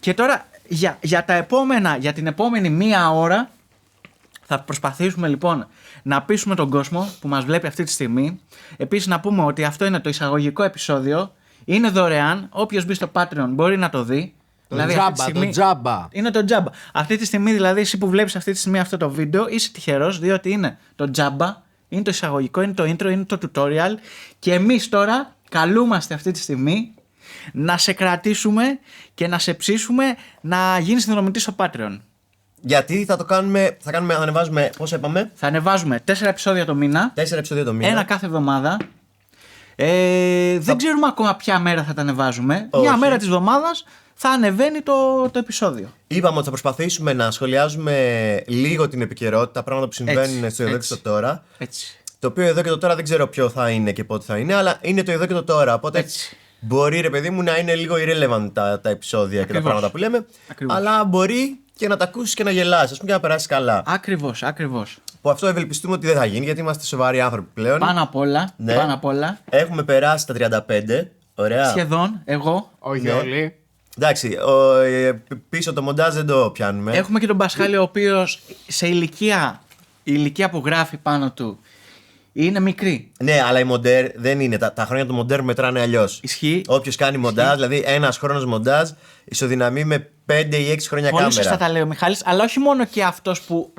Και τώρα για την επόμενη μία ώρα θα προσπαθήσουμε λοιπόν να πείσουμε τον κόσμο που μας βλέπει αυτή τη στιγμή. Επίσης να πούμε ότι αυτό είναι το εισαγωγικό επεισόδιο. Είναι δωρεάν. Όποιος μπει στο Patreon μπορεί να το δει. Το τζάμπα. Είναι το τζάμπα. Αυτή τη στιγμή, δηλαδή, εσύ που βλέπεις αυτή τη στιγμή αυτό το βίντεο, είσαι τυχερός, διότι είναι το τζάμπα, είναι το εισαγωγικό, είναι το intro, είναι το tutorial. Και εμείς τώρα καλούμαστε αυτή τη στιγμή να σε κρατήσουμε και να σε ψήσουμε να γίνεις συνδρομητής στο Patreon. Γιατί θα ανεβάζουμε, πώς είπαμε, Θα ανεβάζουμε 4 επεισόδια το μήνα. 4 επεισόδια το μήνα. Ένα κάθε εβδομάδα. Δεν ξέρουμε ακόμα ποια μέρα θα τα ανεβάζουμε. Όχι. Μια μέρα της εβδομάδας θα ανεβαίνει το επεισόδιο. Είπαμε ότι θα προσπαθήσουμε να σχολιάζουμε λίγο την επικαιρότητα, πράγματα που συμβαίνουν στο εδώ και το τώρα. Έτσι. Το οποίο εδώ και το τώρα δεν ξέρω ποιο θα είναι και πότε θα είναι, αλλά είναι το εδώ και το τώρα. Οπότε Έτσι. μπορεί, ρε παιδί μου, να είναι λίγο irrelevant τα επεισόδια και τα πράγματα που λέμε. Ακριβώς. Αλλά μπορεί και να τα ακούσει και να γελάσει, α πούμε, και να περάσει καλά. Ακριβώς. Που αυτό ευελπιστούμε ότι δεν θα γίνει, γιατί είμαστε σοβαροί άνθρωποι πλέον. Πάνω απ' όλα. Ναι. Πάνω απ' όλα. Έχουμε περάσει τα 35. Ωραία. Σχεδόν, εγώ. Όχι Ναι. όλοι. Εντάξει, πίσω το μοντάζ δεν το πιάνουμε. Έχουμε και τον Πασχάλη, ο οποίος σε η ηλικία που γράφει πάνω του είναι μικρή. Ναι, αλλά η μοντέρ δεν είναι. Τα χρόνια του μοντέρ μετράνε αλλιώς. Ισχύει. Όποιος κάνει μοντάζ, δηλαδή ένας χρόνος μοντάζ, ισοδυναμεί με 5 ή 6 χρόνια Πολύ κάμερα. σωστά τα λέει ο Μιχάλης, αλλά όχι μόνο και αυτός που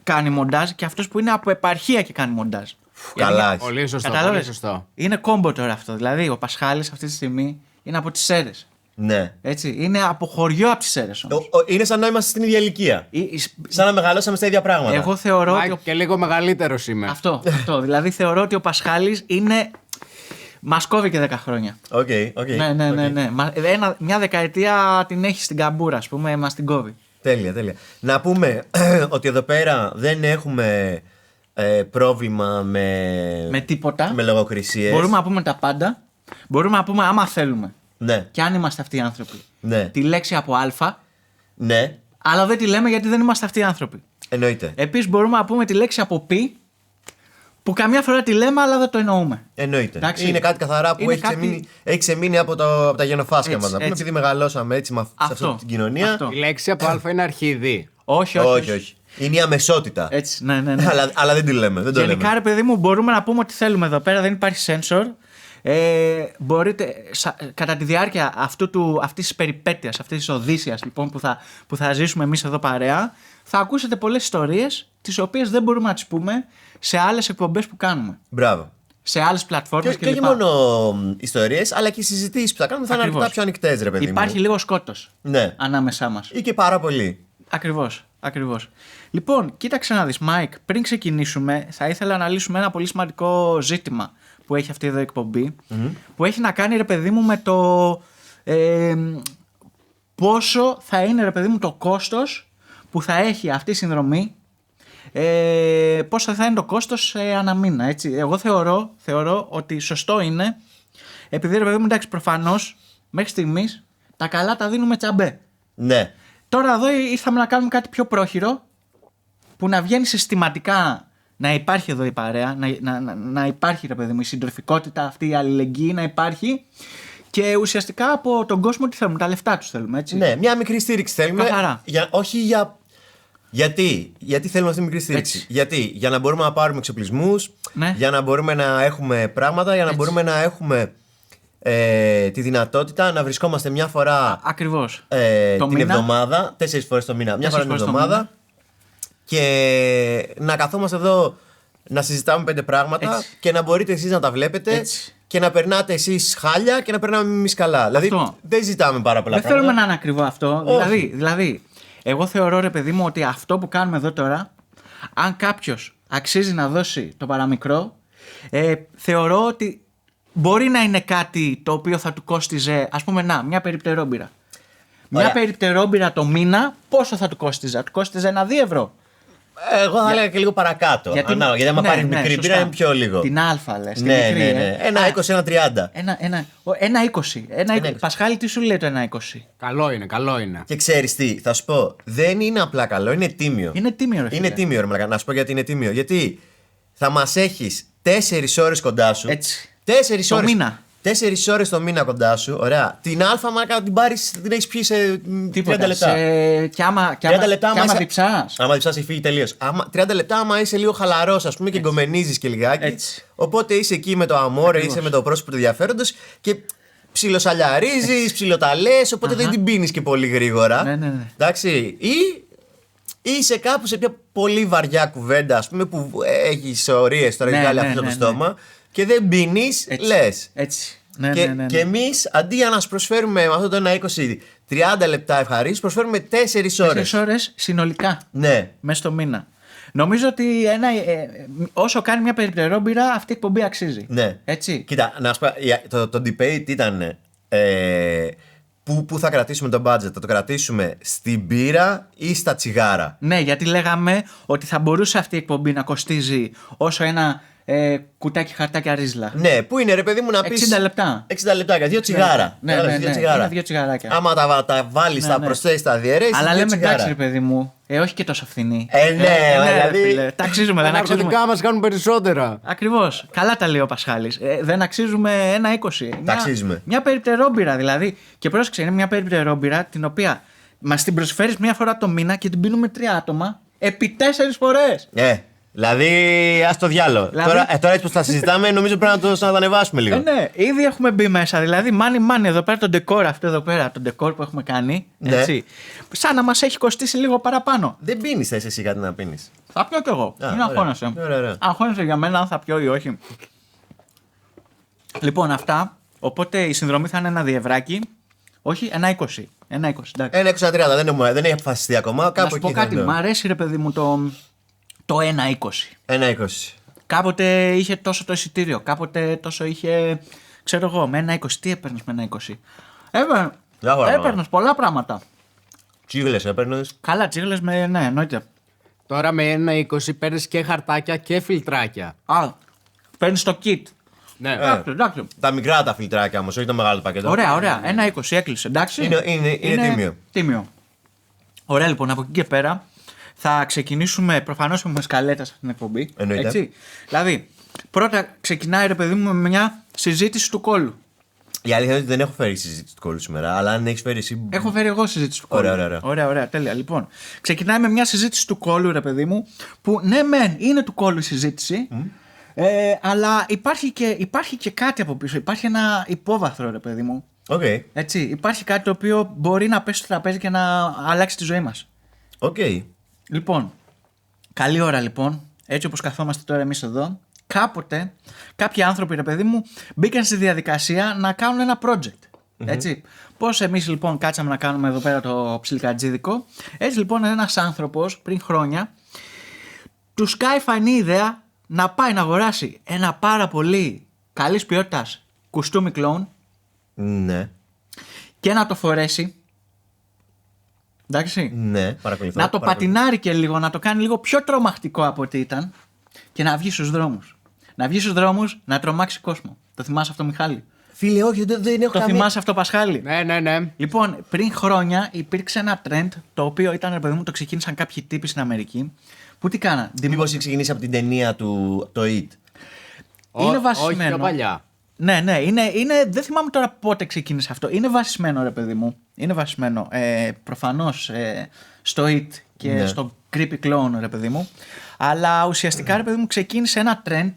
κάνει μοντάζ, και αυτός που είναι από επαρχία και κάνει μοντάζ. Καλά. Πολύ σωστό. Κατάλαβες. Πολύ σωστό. Είναι κόμπο τώρα αυτό. Δηλαδή, ο Πασχάλης αυτή τη στιγμή είναι από τις Σέρρες. Ναι. Έτσι. Είναι από χωριό από τις Σέρρες όμως. Είναι σαν να είμαστε στην ίδια ηλικία. Σαν να μεγαλώσαμε στα ίδια πράγματα. Εγώ θεωρώ Μάικ, ότι. και λίγο μεγαλύτερος είμαι. Αυτό. Δηλαδή, θεωρώ ότι ο Πασχάλης είναι. Μας κόβει και 10 χρόνια. Οκ. Ναι. Μια δεκαετία την έχει στην καμπούρα, ας πούμε, μας την κόβει. Τέλεια. Να πούμε ότι εδώ πέρα δεν έχουμε πρόβλημα Με τίποτα. με λογοκρισίες. Μπορούμε να πούμε τα πάντα. Μπορούμε να πούμε άμα θέλουμε. Ναι. Και αν είμαστε αυτοί οι άνθρωποι. Ναι. Τη λέξη από Α, Ναι. αλλά δεν τη λέμε γιατί δεν είμαστε αυτοί οι άνθρωποι. Εννοείται. Επίσης μπορούμε να πούμε τη λέξη από Π, που καμιά φορά τη λέμε αλλά δεν το εννοούμε. Εννοείται. Εντάξει. Είναι κάτι καθαρά που Είναι έχει ξεμείνει από τα γενοφάσκια Έτσι, μας. Να πούμε, έτσι. επειδή μεγαλώσαμε έτσι σε Αυτό. αυτή την κοινωνία. Αυτό. Η λέξη από Α είναι αρχίδι. Όχι. Είναι η αμεσότητα. Έτσι, ναι. αλλά δεν τη λέμε. Δεν το Γενικά, λέμε. ρε παιδί μου, μπορούμε να πούμε ό,τι θέλουμε εδώ πέρα, δεν υπάρχει sensor. Μπορείτε κατά τη διάρκεια αυτής της περιπέτειας, αυτής της οδύσσιας λοιπόν, που θα ζήσουμε εμείς εδώ παρέα, θα ακούσετε πολλές ιστορίες τις οποίες δεν μπορούμε να τις πούμε σε άλλες εκπομπές που κάνουμε. Μπράβο. Σε άλλες πλατφόρμες Και όχι κλπ. μόνο ιστορίες, αλλά και οι συζητήσεις που θα κάνουμε θα είναι Ακριβώς. αρκετά πιο ανοιχτές, ρε παιδί μου. Υπάρχει λίγο σκότος Ναι. ανάμεσά μας. Ή και πάρα πολύ. Ακριβώς. Λοιπόν, κοίταξε να δεις, Μάικ, πριν ξεκινήσουμε, θα ήθελα να λύσουμε ένα πολύ σημαντικό ζήτημα που έχει αυτή εδώ η εκπομπή, που έχει να κάνει, ρε παιδί μου, με το πόσο θα είναι, ρε παιδί μου, το κόστος που θα έχει αυτή η συνδρομή, πόσο θα είναι το κόστος ανά μήνα, έτσι. Εγώ θεωρώ ότι σωστό είναι, επειδή, ρε παιδί μου, εντάξει, προφανώς, μέχρι στιγμής, τα καλά τα δίνουμε τσαμπέ. Ναι. Τώρα εδώ ήρθαμε να κάνουμε κάτι πιο πρόχειρο, που να βγαίνει συστηματικά, να υπάρχει εδώ η παρέα, να υπάρχει, ρε παιδί μου, η συντροφικότητα αυτή, η αλληλεγγύη να υπάρχει, και ουσιαστικά από τον κόσμο τι θέλουμε, τα λεφτά τους θέλουμε, έτσι. Ναι, μια μικρή στήριξη θέλουμε. Καθαρά. Γιατί θέλουμε αυτή τη μικρή στήριξη. Έτσι. Γιατί, για να μπορούμε να πάρουμε εξοπλισμούς, Ναι. για να μπορούμε να έχουμε πράγματα, για να Έτσι. μπορούμε να έχουμε τη δυνατότητα να βρισκόμαστε μια φορά Ακριβώς. την μήνα. εβδομάδα, 4 φορές το μήνα, μια φορά 4 την φορές το εβδομάδα, μήνα. και να καθόμαστε εδώ να συζητάμε 5 πράγματα, Έτσι. και να μπορείτε εσείς να τα βλέπετε, Έτσι. και να περνάτε εσείς χάλια και να περνάμε εμείς καλά. Δηλαδή Αυτό. δεν ζητάμε πάρα πολλά Δεν πράγματα. θέλουμε να είναι ακριβό αυτό. Όχι. Δηλαδή, εγώ θεωρώ, ρε παιδί μου, ότι αυτό που κάνουμε εδώ τώρα, αν κάποιος αξίζει να δώσει το παραμικρό, θεωρώ ότι μπορεί να είναι κάτι το οποίο θα του κόστιζε, ας πούμε, μια περιπτερόμπυρα. Ωραία. Μια περιπτερόμπυρα το μήνα, πόσο θα του κόστιζε? Θα του κόστιζε 1-2 ευρώ. Εγώ θα έλεγα και λίγο παρακάτω. Γιατί άμα ναι, πάρει ναι, μικρή σωστά. μπύρα είναι πιο λίγο. Την Α, λες. Την Ναι, μικρή, ναι. Ένα 20, ένα 30. Ένα 20. Ένα 20. 20. Πασχάλη, τι σου λέει το 1,20? Καλό είναι. Και ξέρεις τι, θα σου πω, δεν είναι απλά καλό, είναι τίμιο. Είναι τίμιο, ρε φίλε. Είναι τίμιο, ρε μαλάκα. Να σου πω γιατί είναι τίμιο. Γιατί θα μας έχεις 4 ώρες κοντά σου. Έτσι. 4 Το ώρες. μήνα. 4 ώρες το μήνα κοντά σου, ωραία. Την αλφα μάρκα την πάρεις, την έχεις πιει σε 30 λεπτά. Και άμα διψάς. Άμα διψάς, έχει φύγει τελείως. 30 λεπτά, άμα είσαι λίγο χαλαρός, ας πούμε, και γκομενίζεις και λιγάκι. Έτσι. Οπότε είσαι εκεί με το αμόρε, είσαι με το πρόσωπο του ενδιαφέροντος και ψιλοσαλιαρίζεις, ψιλοταλές, οπότε δεν την πίνεις και πολύ γρήγορα. Ναι. Εντάξει. Ή είσαι κάπου σε μια πολύ βαριά κουβέντα, ας πούμε, που έχεις ορίες τώρα, έχει βγάλει αυτό το στόμα και δεν πίνεις, λες. Έτσι. Και εμείς, αντί για να σου προσφέρουμε με αυτό το 1,20-30 λεπτά ευχαρίστηση, προσφέρουμε 4 ώρες. 4 ώρες συνολικά. Ναι. Μέσα στο μήνα. Νομίζω ότι όσο κάνει μια περιπτερόμπυρα, αυτή η εκπομπή αξίζει. Ναι. Έτσι. Κοίτα, να σου πω, το debate ήταν πού θα κρατήσουμε το budget. Θα το κρατήσουμε στην μπύρα ή στα τσιγάρα. Ναι, γιατί λέγαμε ότι θα μπορούσε αυτή η εκπομπή να κοστίζει όσο ένα κουτάκι χαρτάκια ρίζλα. Ναι, πού είναι ρε παιδί μου να πεις 60 λεπτά. 60 λεπτάκια, 2 τσιγάρα. Ναι, τσιγάρα. είναι 2 τσιγαράκια. Άμα τα βάλεις, τα προσθέσεις, τα διαιρέσεις. Αλλά λέμε εντάξει, ρε παιδί μου, όχι και τόσο φθηνή. Δηλαδή. Τα αξίζουμε, δεν Τα αξίζουμε. ναρκωτικά μας κάνουν περισσότερα. Ακριβώς. Καλά τα λέει ο Πασχάλης. Δεν αξίζουμε 1,20. Τα αξίζουμε. Μια περιπτερόμπυρα δηλαδή. Και πρόσεξε, είναι μια περιπτερόμπυρα την οποία μας την προσφέρεις μια φορά το μήνα και την πίνουμε 3 άτομα επί 4 φορές. Δηλαδή, ας το διάλο. Δηλαδή... Τώρα έτσι πως τα συζητάμε, νομίζω πρέπει να το ανεβάσουμε λίγο. Ναι, ήδη έχουμε μπει μέσα. Δηλαδή, money, εδώ πέρα το ντεκόρ, αυτό εδώ πέρα, το ντεκόρ που έχουμε κάνει. Ναι. Έτσι. Σαν να μας έχει κοστίσει λίγο παραπάνω. Δεν πίνεις, θες εσύ κάτι να πίνεις. Θα πιω κι εγώ. Μην αγχώνεσαι. Ωραία. Αγχώνεσαι για μένα αν θα πιω ή όχι. Λοιπόν, αυτά. Οπότε η συνδρομή θα είναι ένα διευράκι. Όχι, 1,20. 1,20. 1,30. Δεν έχει αποφασιστεί ακόμα. Να Κάπου σου εκεί πω κάτι. Μ' αρέσει ρε παιδί μου το 1,20. 1,20. Κάποτε είχε τόσο το εισιτήριο. Κάποτε τόσο είχε. Ξέρω εγώ, με 1,20. Τι έπαιρνε με 1,20. Έπαιρνε πολλά πράγματα. Τσίγλες έπαιρνες. Καλά, τσίγλες με. Ναι, εννοείται. Τώρα με 1,20 παίρνεις και χαρτάκια και φιλτράκια. Παίρνει το kit. Ναι. Εντάξει. Τα μικρά τα φιλτράκια όμως, όχι το μεγάλο πακέτο. Ωραία. 1,20 έκλεισε. Εντάξει. Είναι τίμιο. Ωραία, λοιπόν, από εκεί και πέρα θα ξεκινήσουμε προφανώς με σκαλέτα σε αυτήν την εκπομπή. Εννοείται. Έτσι. Δηλαδή, πρώτα ξεκινάει ρε παιδί μου με μια συζήτηση του κόλλου. Η αλήθεια είναι ότι δεν έχω φέρει συζήτηση του κόλλου σήμερα, αλλά αν έχεις φέρει εσύ. Έχω φέρει εγώ συζήτηση του κόλλου. Ωραία, τέλεια. Λοιπόν, ξεκινάει με μια συζήτηση του κόλλου, ρε παιδί μου, που ναι, μεν είναι του κόλλου η συζήτηση, αλλά υπάρχει και κάτι από πίσω. Υπάρχει ένα υπόβαθρο, ρε παιδί μου. Okay. Έτσι, υπάρχει κάτι το οποίο μπορεί να πέσει στο τραπέζι και να αλλάξει τη ζωή μας. Okay. Λοιπόν, καλή ώρα λοιπόν, έτσι όπως καθόμαστε τώρα εμείς εδώ, κάποτε κάποιοι άνθρωποι, ρε παιδί μου, μπήκαν στη διαδικασία να κάνουν ένα project. Έτσι. Πώς εμείς λοιπόν κάτσαμε να κάνουμε εδώ πέρα το ψιλικατζίδικο, έτσι λοιπόν ένας άνθρωπος πριν χρόνια του σκάει φανή ιδέα να πάει να αγοράσει ένα πάρα πολύ καλής ποιότητας κουστούμι κλόουν. Ναι. Και να το φορέσει. Εντάξει. Ναι, παρακολουθώ. Να το πατινάρει και λίγο, να το κάνει λίγο πιο τρομακτικό από ό,τι ήταν και να βγει στους δρόμους. Να βγει στους δρόμους, να τρομάξει κόσμο. Το θυμάσαι αυτό, Μιχάλη? Φίλε, όχι, δεν έχω Το θυμάσαι αυτό, Πασχάλη? Ναι. Λοιπόν, πριν χρόνια υπήρξε ένα trend το οποίο ήταν, ρε παιδί μου, το ξεκίνησαν κάποιοι τύποι στην Αμερική. Που τι κάναν? Μήπως έχει ξεκινήσει από την ταινία του το It. Είναι βασισμένο. Όχι πιο παλιά. Ναι, δεν θυμάμαι τώρα πότε ξεκίνησε αυτό. Είναι βασισμένο, ρε παιδί μου. Είναι βασισμένο προφανώς στο It και στο Creepy Clone, ρε παιδί μου. Αλλά ουσιαστικά, ρε παιδί μου, ξεκίνησε ένα trend.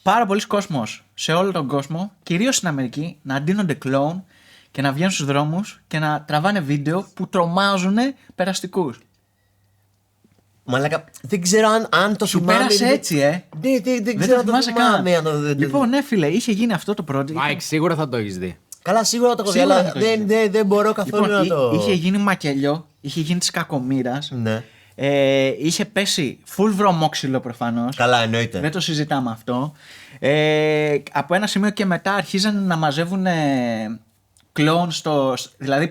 Πάρα πολλοί κόσμος σε όλο τον κόσμο, κυρίως στην Αμερική, να ντύνονται κλόουν και να βγαίνουν στους δρόμους και να τραβάνε βίντεο που τρομάζουν περαστικούς. Μαλάκα, δεν ξέρω αν το Σου θυμάμαι. πέρασε έτσι, Δεν ξέρω αν το θυμάμαι. Λοιπόν, ναι, φίλε, είχε γίνει αυτό το project. Μάικ, σίγουρα θα το έχεις δει. Καλά, σίγουρα το έχω δει, αλλά δεν μπορώ καθόλου Λοιπόν, να το. είχε γίνει μακελιό, είχε γίνει της κακομοίρας. Ναι. Είχε πέσει full βρωμόξυλο προφανώς. Καλά, εννοείται. Δεν το συζητάμε αυτό. Από ένα σημείο και μετά αρχίζαν να μαζεύουν κλόουν δηλαδή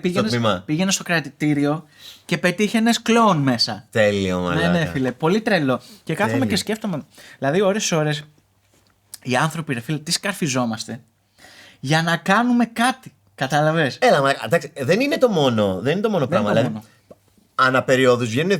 πήγαινε στο κρατητήριο και πετύχαινες κλόουν μέσα. Τέλειο, μαλάκα. Ναι, φίλε, πολύ τρελό. Και κάθομαι και σκέφτομαι. Δηλαδή, ώρες οι άνθρωποι, ρε φίλε, τι σκαρφιζόμαστε για να κάνουμε κάτι. Κατάλαβες? Έλα, μα εντάξει, δεν είναι το μόνο πράγμα. Δηλαδή, αναπεριόδους βγαίνουν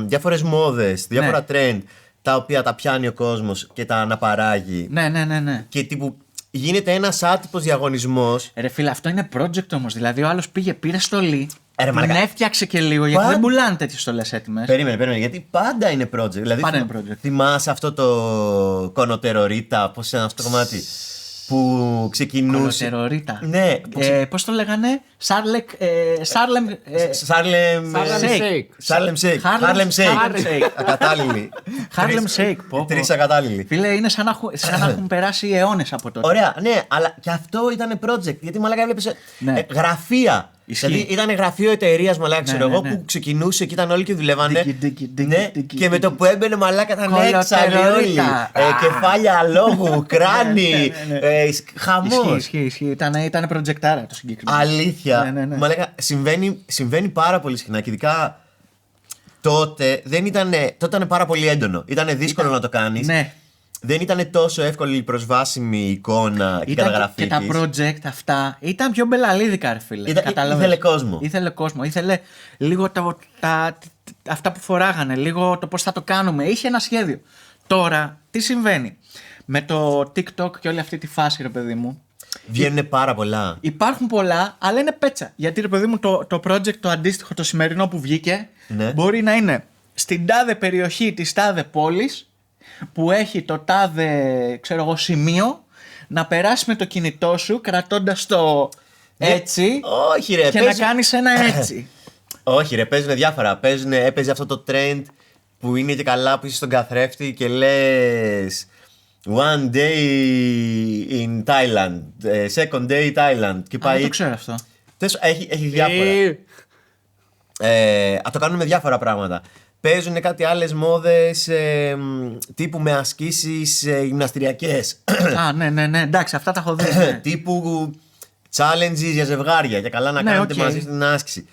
διάφορες μόδες, διάφορα trend. τα οποία τα πιάνει ο κόσμος και τα αναπαράγει. Ναι. Και τύπου γίνεται ένας άτυπος διαγωνισμός. Ρε φίλε, αυτό είναι project όμως. Δηλαδή, ο άλλος πήρε στολή. Ρε, Την έφτιαξε και λίγο, γιατί δεν πουλάνε τέτοιες στολές έτοιμες. Περίμενε, γιατί πάντα είναι project. Δηλαδή, Πάντα είναι project. θυμάσαι αυτό το κονοτερορίτα, πώς είναι αυτό το κομμάτι, που ξεκινούσε. Κονοτερορίτα. Ναι. Πώς το λέγανε, Σάρλεμ Shake. Ακατάλληλοι. Harlem Shake. Τρεις ακατάλληλοι. Φίλε, είναι σαν να έχουν περάσει αιώνες από τότε. Ωραία, ναι, αλλά και αυτό ήταν project. Γιατί μαλάκα έβλεπες γραφεία. Ισχύει. Δηλαδή ήταν γραφείο εταιρείας, μαλάκα, ξέρω εγώ, ναι. που ξεκινούσε και ήταν όλοι και δουλεύανε. Ναι, Και με το που έμπαινε μαλάκα ήταν έξαλλοι όλοι. Κεφάλια λόγου, κράνη. Χαμός. Ισχύει. Ήταν προτζεκτάρα το συγκεκριμένο. Αλήθεια. Ναι. Μαλάκα, συμβαίνει πάρα πολύ συχνά και ειδικά τότε ήταν πάρα πολύ έντονο. Ήταν δύσκολο να το κάνεις. Ναι. Δεν ήταν τόσο εύκολη προσβάσιμη η εικόνα και η καταγραφή και τα της. project αυτά ήταν πιο μπελαλίδικα, ρε φίλε. Ήθελε κόσμο. Ήθελε λίγο αυτά που φοράγανε, λίγο το πώς θα το κάνουμε. Είχε ένα σχέδιο. Τώρα, τι συμβαίνει. Με το TikTok και όλη αυτή τη φάση, ρε παιδί μου. Βγαίνουν πάρα πολλά. Υπάρχουν πολλά, αλλά είναι πέτσα. Γιατί, ρε παιδί μου, το project το αντίστοιχο, το σημερινό που βγήκε, Ναι. μπορεί να είναι στην τάδε περιοχή της τάδε πόλης, που έχει το τάδε, ξέρω εγώ, σημείο, να περάσει με το κινητό σου κρατώντας το έτσι. Όχι, ρε, και να κάνεις ένα έτσι. Όχι, ρε, παίζουν διάφορα. Έπαιζε αυτό το trend που είναι και καλά που είσαι στον καθρέφτη και λες One day in Thailand, second day Thailand. Και πάει. Δεν το ξέρω αυτό. Έχει διάφορα. Το κάνουν με διάφορα πράγματα. Παίζουν κάτι άλλες μόδες τύπου με ασκήσεις γυμναστηριακές. Α, ναι, εντάξει, αυτά τα έχω δει. Ναι. Τύπου challenges για ζευγάρια για καλά να κάνετε μαζί στην άσκηση.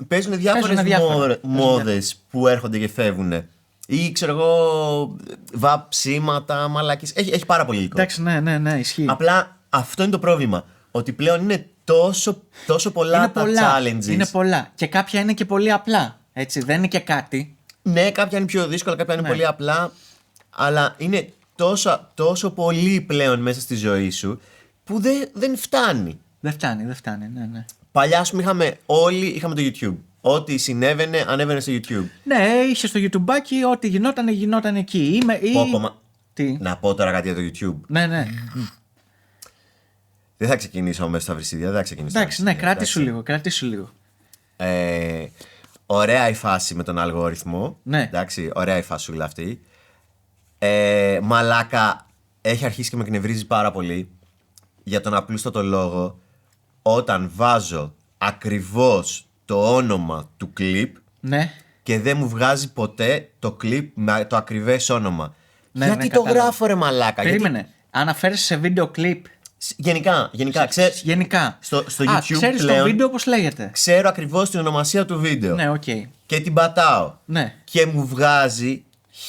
Παίζουν διάφορες μόδες που έρχονται και φεύγουν. Ή ξέρω εγώ, βαψίματα, μαλακίες. Έχει πάρα πολύ υλικό. Εντάξει, ναι, ισχύει. Απλά αυτό είναι το πρόβλημα. Ότι πλέον είναι τόσο πολλά τα challenges. Είναι πολλά. Και κάποια είναι και πολύ απλά. Έτσι, δεν είναι και κάτι. Ναι, κάποια είναι πιο δύσκολα, κάποια είναι πολύ απλά. Αλλά είναι τόσο πολύ πλέον μέσα στη ζωή σου που δεν φτάνει. Δεν φτάνει, ναι. Παλιά, ας πούμε, όλοι είχαμε το YouTube. Ό,τι συνέβαινε, ανέβαινε στο YouTube. Ναι, είχε στο YouTubeάκι, ό,τι γινόταν εκεί. Τι? Να πω τώρα κάτι για το YouTube. Ναι. Δεν θα ξεκινήσω μέσα στα βρυσίδια, δεν θα ξεκινήσω. Εντάξει, ναι, κράτησου λίγο. Ωραία η φάση με τον αλγόριθμο. Ναι. Εντάξει, ωραία η φασούλα αυτή. Μαλάκα, έχει αρχίσει και με εκνευρίζει πάρα πολύ για τον απλούστατο λόγο όταν βάζω ακριβώς το όνομα του κλιπ, ναι, και δεν μου βγάζει ποτέ το κλιπ με το ακριβές όνομα. Ναι, γιατί το γράφω, ρε μαλάκα? Περίμενε. Αναφέρεσαι σε βίντεο κλιπ. Γενικά. Γενικά. Στο YouTube ξέρεις πλέον, το βίντεο πώς λέγεται. ξέρω ακριβώς την ονομασία του βίντεο. Ναι, οκ. Και την πατάω. Ναι. Και μου βγάζει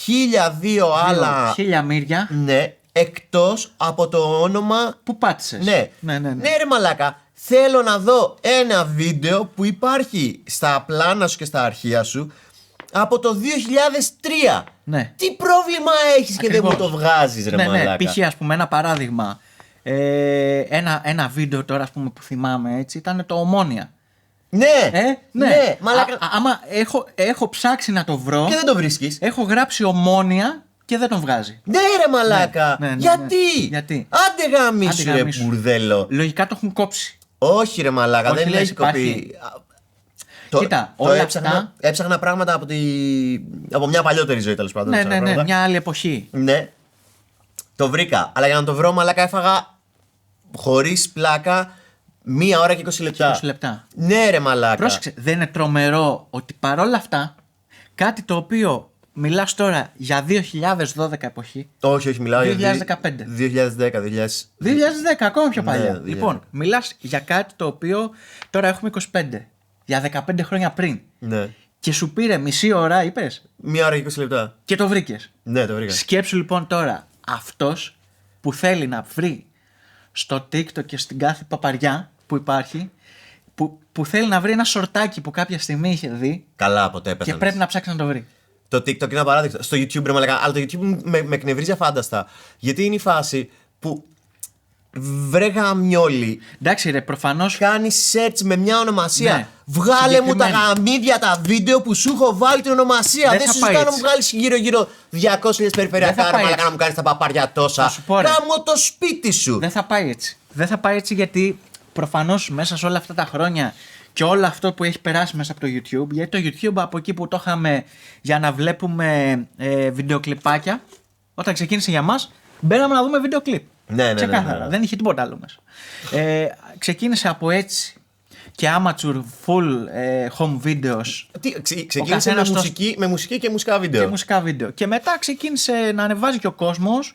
1002 άλλα. 1000 μύρια. Ναι, εκτός από το όνομα Που πάτησες. Ναι. Ναι. Ναι, ρε μαλάκα. Θέλω να δω ένα βίντεο που υπάρχει στα πλάνα σου και στα αρχεία σου από το 2003. Ναι. Τι πρόβλημα έχεις και δεν μου το βγάζεις, ρε μαλάκα? Ναι, π.χ. ας πούμε ένα παράδειγμα. Ένα βίντεο τώρα, ας πούμε, που θυμάμαι, έτσι, ήταν το Ομόνια. Ναι, μαλάκα. Άμα έχω ψάξει να το βρω. Και δεν το βρίσκεις. Έχω γράψει Ομόνια και δεν τον βγάζει. Ναι, ρε μαλάκα. Ναι. Γιατί? Άντε γαμίσου, ρε μπουρδέλο. Λογικά το έχουν κόψει. Όχι, ρε μαλάκα, Όχι, δεν λες, έχει κοπεί. Κοίτα, όλα αυτά. Έψαχνα πράγματα από μια παλιότερη ζωή, τέλος πάντων. Ναι, μια άλλη εποχή. Ναι. Το βρήκα. Αλλά για να το βρω, μαλάκα, έφαγα χωρίς πλάκα 1 ώρα και 20 λεπτά. 20 λεπτά. Ναι, ρε μαλάκα. Πρόσεξε, δεν είναι τρομερό ότι παρόλα αυτά κάτι το οποίο μιλάς τώρα για 2012 εποχή. Όχι, μιλάω για 2015. 2010, 2010, ακόμα πιο παλιά. Ναι, Λοιπόν, μιλάς για κάτι το οποίο τώρα έχουμε 25. Για 15 χρόνια πριν. Ναι. Και σου πήρε μισή ώρα, είπες. 1 ώρα και 20 λεπτά. Και το βρήκες. Ναι, το βρήκα. Σκέψου λοιπόν τώρα αυτός που θέλει να βρει στο TikTok και στην κάθε παπαριά που υπάρχει, που θέλει να βρει ένα σορτάκι που κάποια στιγμή είχε δει. Καλά, ποτέ πέθανες. Και πρέπει να ψάξει να το βρει. Το TikTok είναι ένα παράδειγμα. Στο YouTube ρε μαλάκα. Αλλά το YouTube με εκνευρίζει αφάνταστα. Γιατί είναι η φάση που. Βρε γαμιόλι. Εντάξει, ρε, προφανώς. Κάνει search με μια ονομασία. Ναι. Βγάλε μου τα γαμίδια τα βίντεο που σου έχω βάλει την ονομασία. Δεν σου ζητάω να μου βγάλει γύρω-γύρω 200.000 περιφερειακά ρε μαλάκα να μου κάνει τα παπάρια τόσα. Κάμω το σπίτι σου. Δεν θα πάει έτσι. Δεν θα πάει έτσι γιατί προφανώς μέσα σε όλα αυτά τα χρόνια και όλο αυτό που έχει περάσει μέσα από το YouTube. Γιατί το YouTube από εκεί που το είχαμε για να βλέπουμε βιντεοκλιπάκια, όταν ξεκίνησε για μας, μπαίναμε να δούμε βίντεο κλιπ. Ναι. Ξεκάθαρα. Δεν είχε τίποτα άλλο μέσα. Ξεκίνησε από έτσι και amateur full home videos. Ξεκίνησε με μουσική και μουσικά βίντεο. Και μετά ξεκίνησε να ανεβάζει και ο κόσμος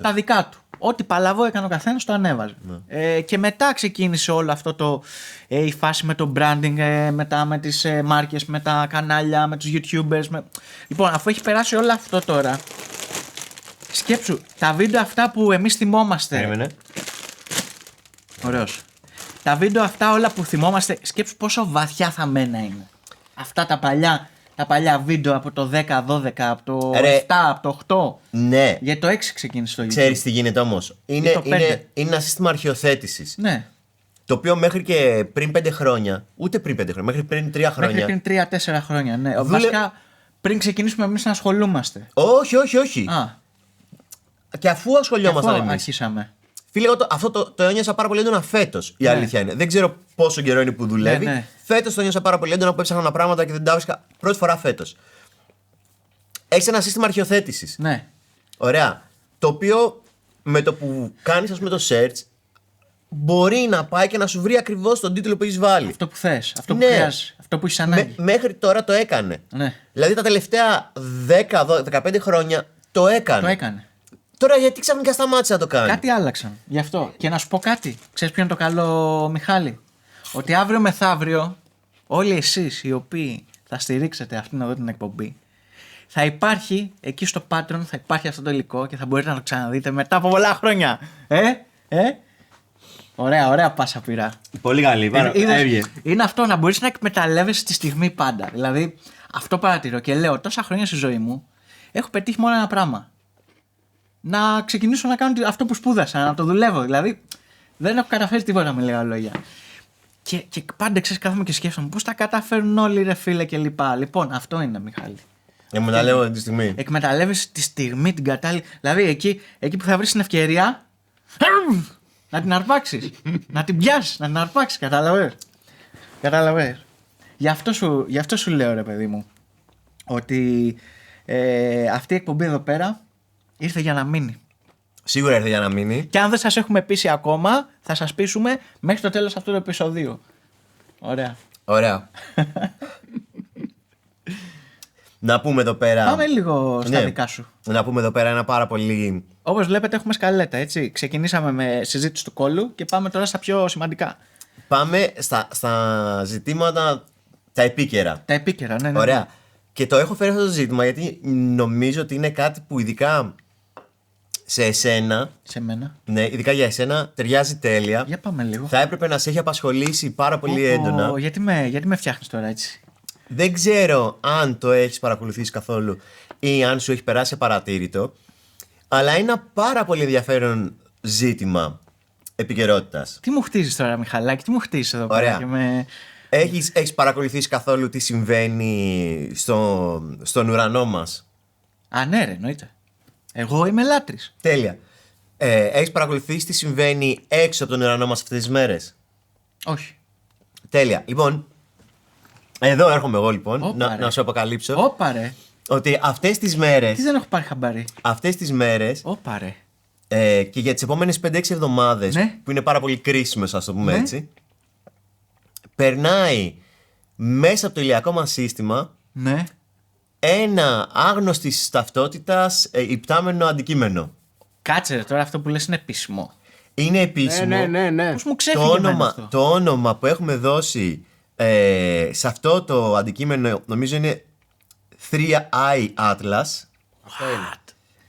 τα δικά του. Ό,τι παλαβό έκανε ο καθένας το ανέβαζε. Ναι. Και μετά ξεκίνησε όλο αυτό η φάση με το branding, μετά με τις μάρκες, με τα κανάλια, με τους YouTubers. Λοιπόν, αφού έχει περάσει όλο αυτό τώρα, σκέψου, τα βίντεο αυτά που εμείς θυμόμαστε. Περίμενε. Ωραίος. Τα βίντεο αυτά όλα που θυμόμαστε, σκέψου πόσο βαθιά θαμμένα είναι. Αυτά τα παλιά βίντεο από το 10, 12, από το 7, από το 8. Ναι. Γιατί το 6 ξεκίνησε το YouTube. Ξέρεις τι γίνεται όμως. Είναι ένα σύστημα αρχιοθέτησης. Ναι. Το οποίο μέχρι και πριν 5 χρόνια, ούτε πριν 5 χρόνια, μέχρι πριν 3 χρόνια. Μέχρι πριν 3-4 χρόνια, ναι. Βασικά πριν ξεκινήσουμε εμείς να ασχολούμαστε. Όχι. Α. Και αφού ασχολιόμασταν εμείς. Αρχίσαμε. Φίλε, αυτό το ένιωσα πάρα πολύ έντονα φέτος. Η αλήθεια είναι. Δεν ξέρω πόσο καιρό είναι που δουλεύει. Ναι. Φέτος το ένιωσα πάρα πολύ έντονα που έψαχνα πράγματα και δεν τα έβρισκα πρώτη φορά φέτος. Έχεις ένα σύστημα αρχιοθέτησης. Ναι. Ωραία. Το οποίο με το που κάνεις, ας πούμε, το search, μπορεί να πάει και να σου βρει ακριβώς τον τίτλο που έχεις βάλει. Αυτό που θες, αυτό που χρειάζεσαι, αυτό που έχεις ανάγκη. Μέχρι τώρα το έκανε. Ναι. Δηλαδή τα τελευταία 10-15 χρόνια το έκανε. Τώρα γιατί ξαφνικά σταμάτησε να το κάνει. Κάτι άλλαξαν. Γι' αυτό. Και να σου πω κάτι. Ξέρεις ποιο είναι το καλό, Μιχάλη? Ότι αύριο μεθαύριο, όλοι εσείς οι οποίοι θα στηρίξετε αυτήν εδώ την εκπομπή, θα υπάρχει εκεί στο Patreon, θα υπάρχει αυτό το υλικό και θα μπορείτε να το ξαναδείτε μετά από πολλά χρόνια. Ωραία πάσα πειρά. Πολύ καλή. Είναι αυτό, να μπορείς να εκμεταλλεύεσαι τη στιγμή πάντα. Δηλαδή, αυτό παρατηρώ και λέω τόσα χρόνια στη ζωή μου, έχω πετύχει μόνο ένα πράγμα. Να ξεκινήσω να κάνω αυτό που σπούδασα, να το δουλεύω. Δηλαδή, δεν έχω καταφέρει τίποτα με λίγα λόγια. Και πάντα ξέρεις, κάθομαι και σκέφτομαι πώς τα καταφέρουν όλοι, ρε φίλε, και λοιπά. Λοιπόν, αυτό είναι, Μιχάλη. Εκμεταλλεύω τη στιγμή. Εκμεταλλεύεσαι τη στιγμή, την κατάλληλη. Δηλαδή, εκεί που θα βρεις την ευκαιρία. Να την αρπάξεις. Να την πιάσεις, να την αρπάξεις. Κατάλαβες. Γι' αυτό σου λέω, ρε παιδί μου, ότι αυτή η εκπομπή εδώ πέρα ήρθε για να μείνει. Σίγουρα ήρθε για να μείνει. Και αν δεν σας έχουμε πείσει ακόμα, θα σας πείσουμε μέχρι το τέλος αυτού του επεισοδίου. Ωραία. Να πούμε εδώ πέρα. Πάμε λίγο στα δικά σου. Να πούμε εδώ πέρα ένα πάρα πολύ. Όπως βλέπετε, έχουμε σκαλέτα, έτσι. Ξεκινήσαμε με συζήτηση του κόλλου και πάμε τώρα στα πιο σημαντικά. Πάμε στα ζητήματα τα επίκαιρα. Τα επίκαιρα, ναι. Ωραία. Και το έχω φέρει αυτό το ζήτημα γιατί νομίζω ότι είναι κάτι που ειδικά σε εσένα. Σε μένα. Ναι, ειδικά για εσένα ταιριάζει τέλεια. Για πάμε λίγο. Θα έπρεπε να σε έχει απασχολήσει πάρα πολύ έντονα. Γιατί με φτιάχνεις τώρα έτσι? Δεν ξέρω αν το έχεις παρακολουθήσει καθόλου ή αν σου έχει περάσει παρατήρητο, αλλά είναι ένα πάρα πολύ ενδιαφέρον ζήτημα επικαιρότητας. Τι μου χτίζεις τώρα, Μιχαλάκη, τι μου χτίζεις εδώ πέρα? Ωραία. Έχεις παρακολουθήσει καθόλου τι συμβαίνει στον ουρανό μας? Α, ναι, ρε, εννοείται. Εγώ είμαι λάτρης. Τέλεια. Έχεις παρακολουθήσει τι συμβαίνει έξω από τον ουρανό μας αυτές τις μέρες? Όχι. Τέλεια. Λοιπόν, εδώ έρχομαι εγώ λοιπόν να σου αποκαλύψω. Όπα ρε. Ότι αυτές τις μέρες. Τι δεν έχω πάρει χαμπάρι. Αυτές τις μέρες. Όπα ρε. Και για τις επόμενες 5-6 εβδομάδες, ναι, που είναι πάρα πολύ κρίσιμες, ας το πούμε, ναι, έτσι, περνάει μέσα από το ηλιακό μας σύστημα, ναι, ένα άγνωστης ταυτότητας υπτάμενο αντικείμενο. Κάτσε ρε, τώρα αυτό που λες είναι επίσημο. Είναι επίσημο. Ναι. Πώς μου ξέφυγε το όνομα που έχουμε δώσει σε αυτό το αντικείμενο νομίζω είναι 3i Atlas. Αυτό είναι.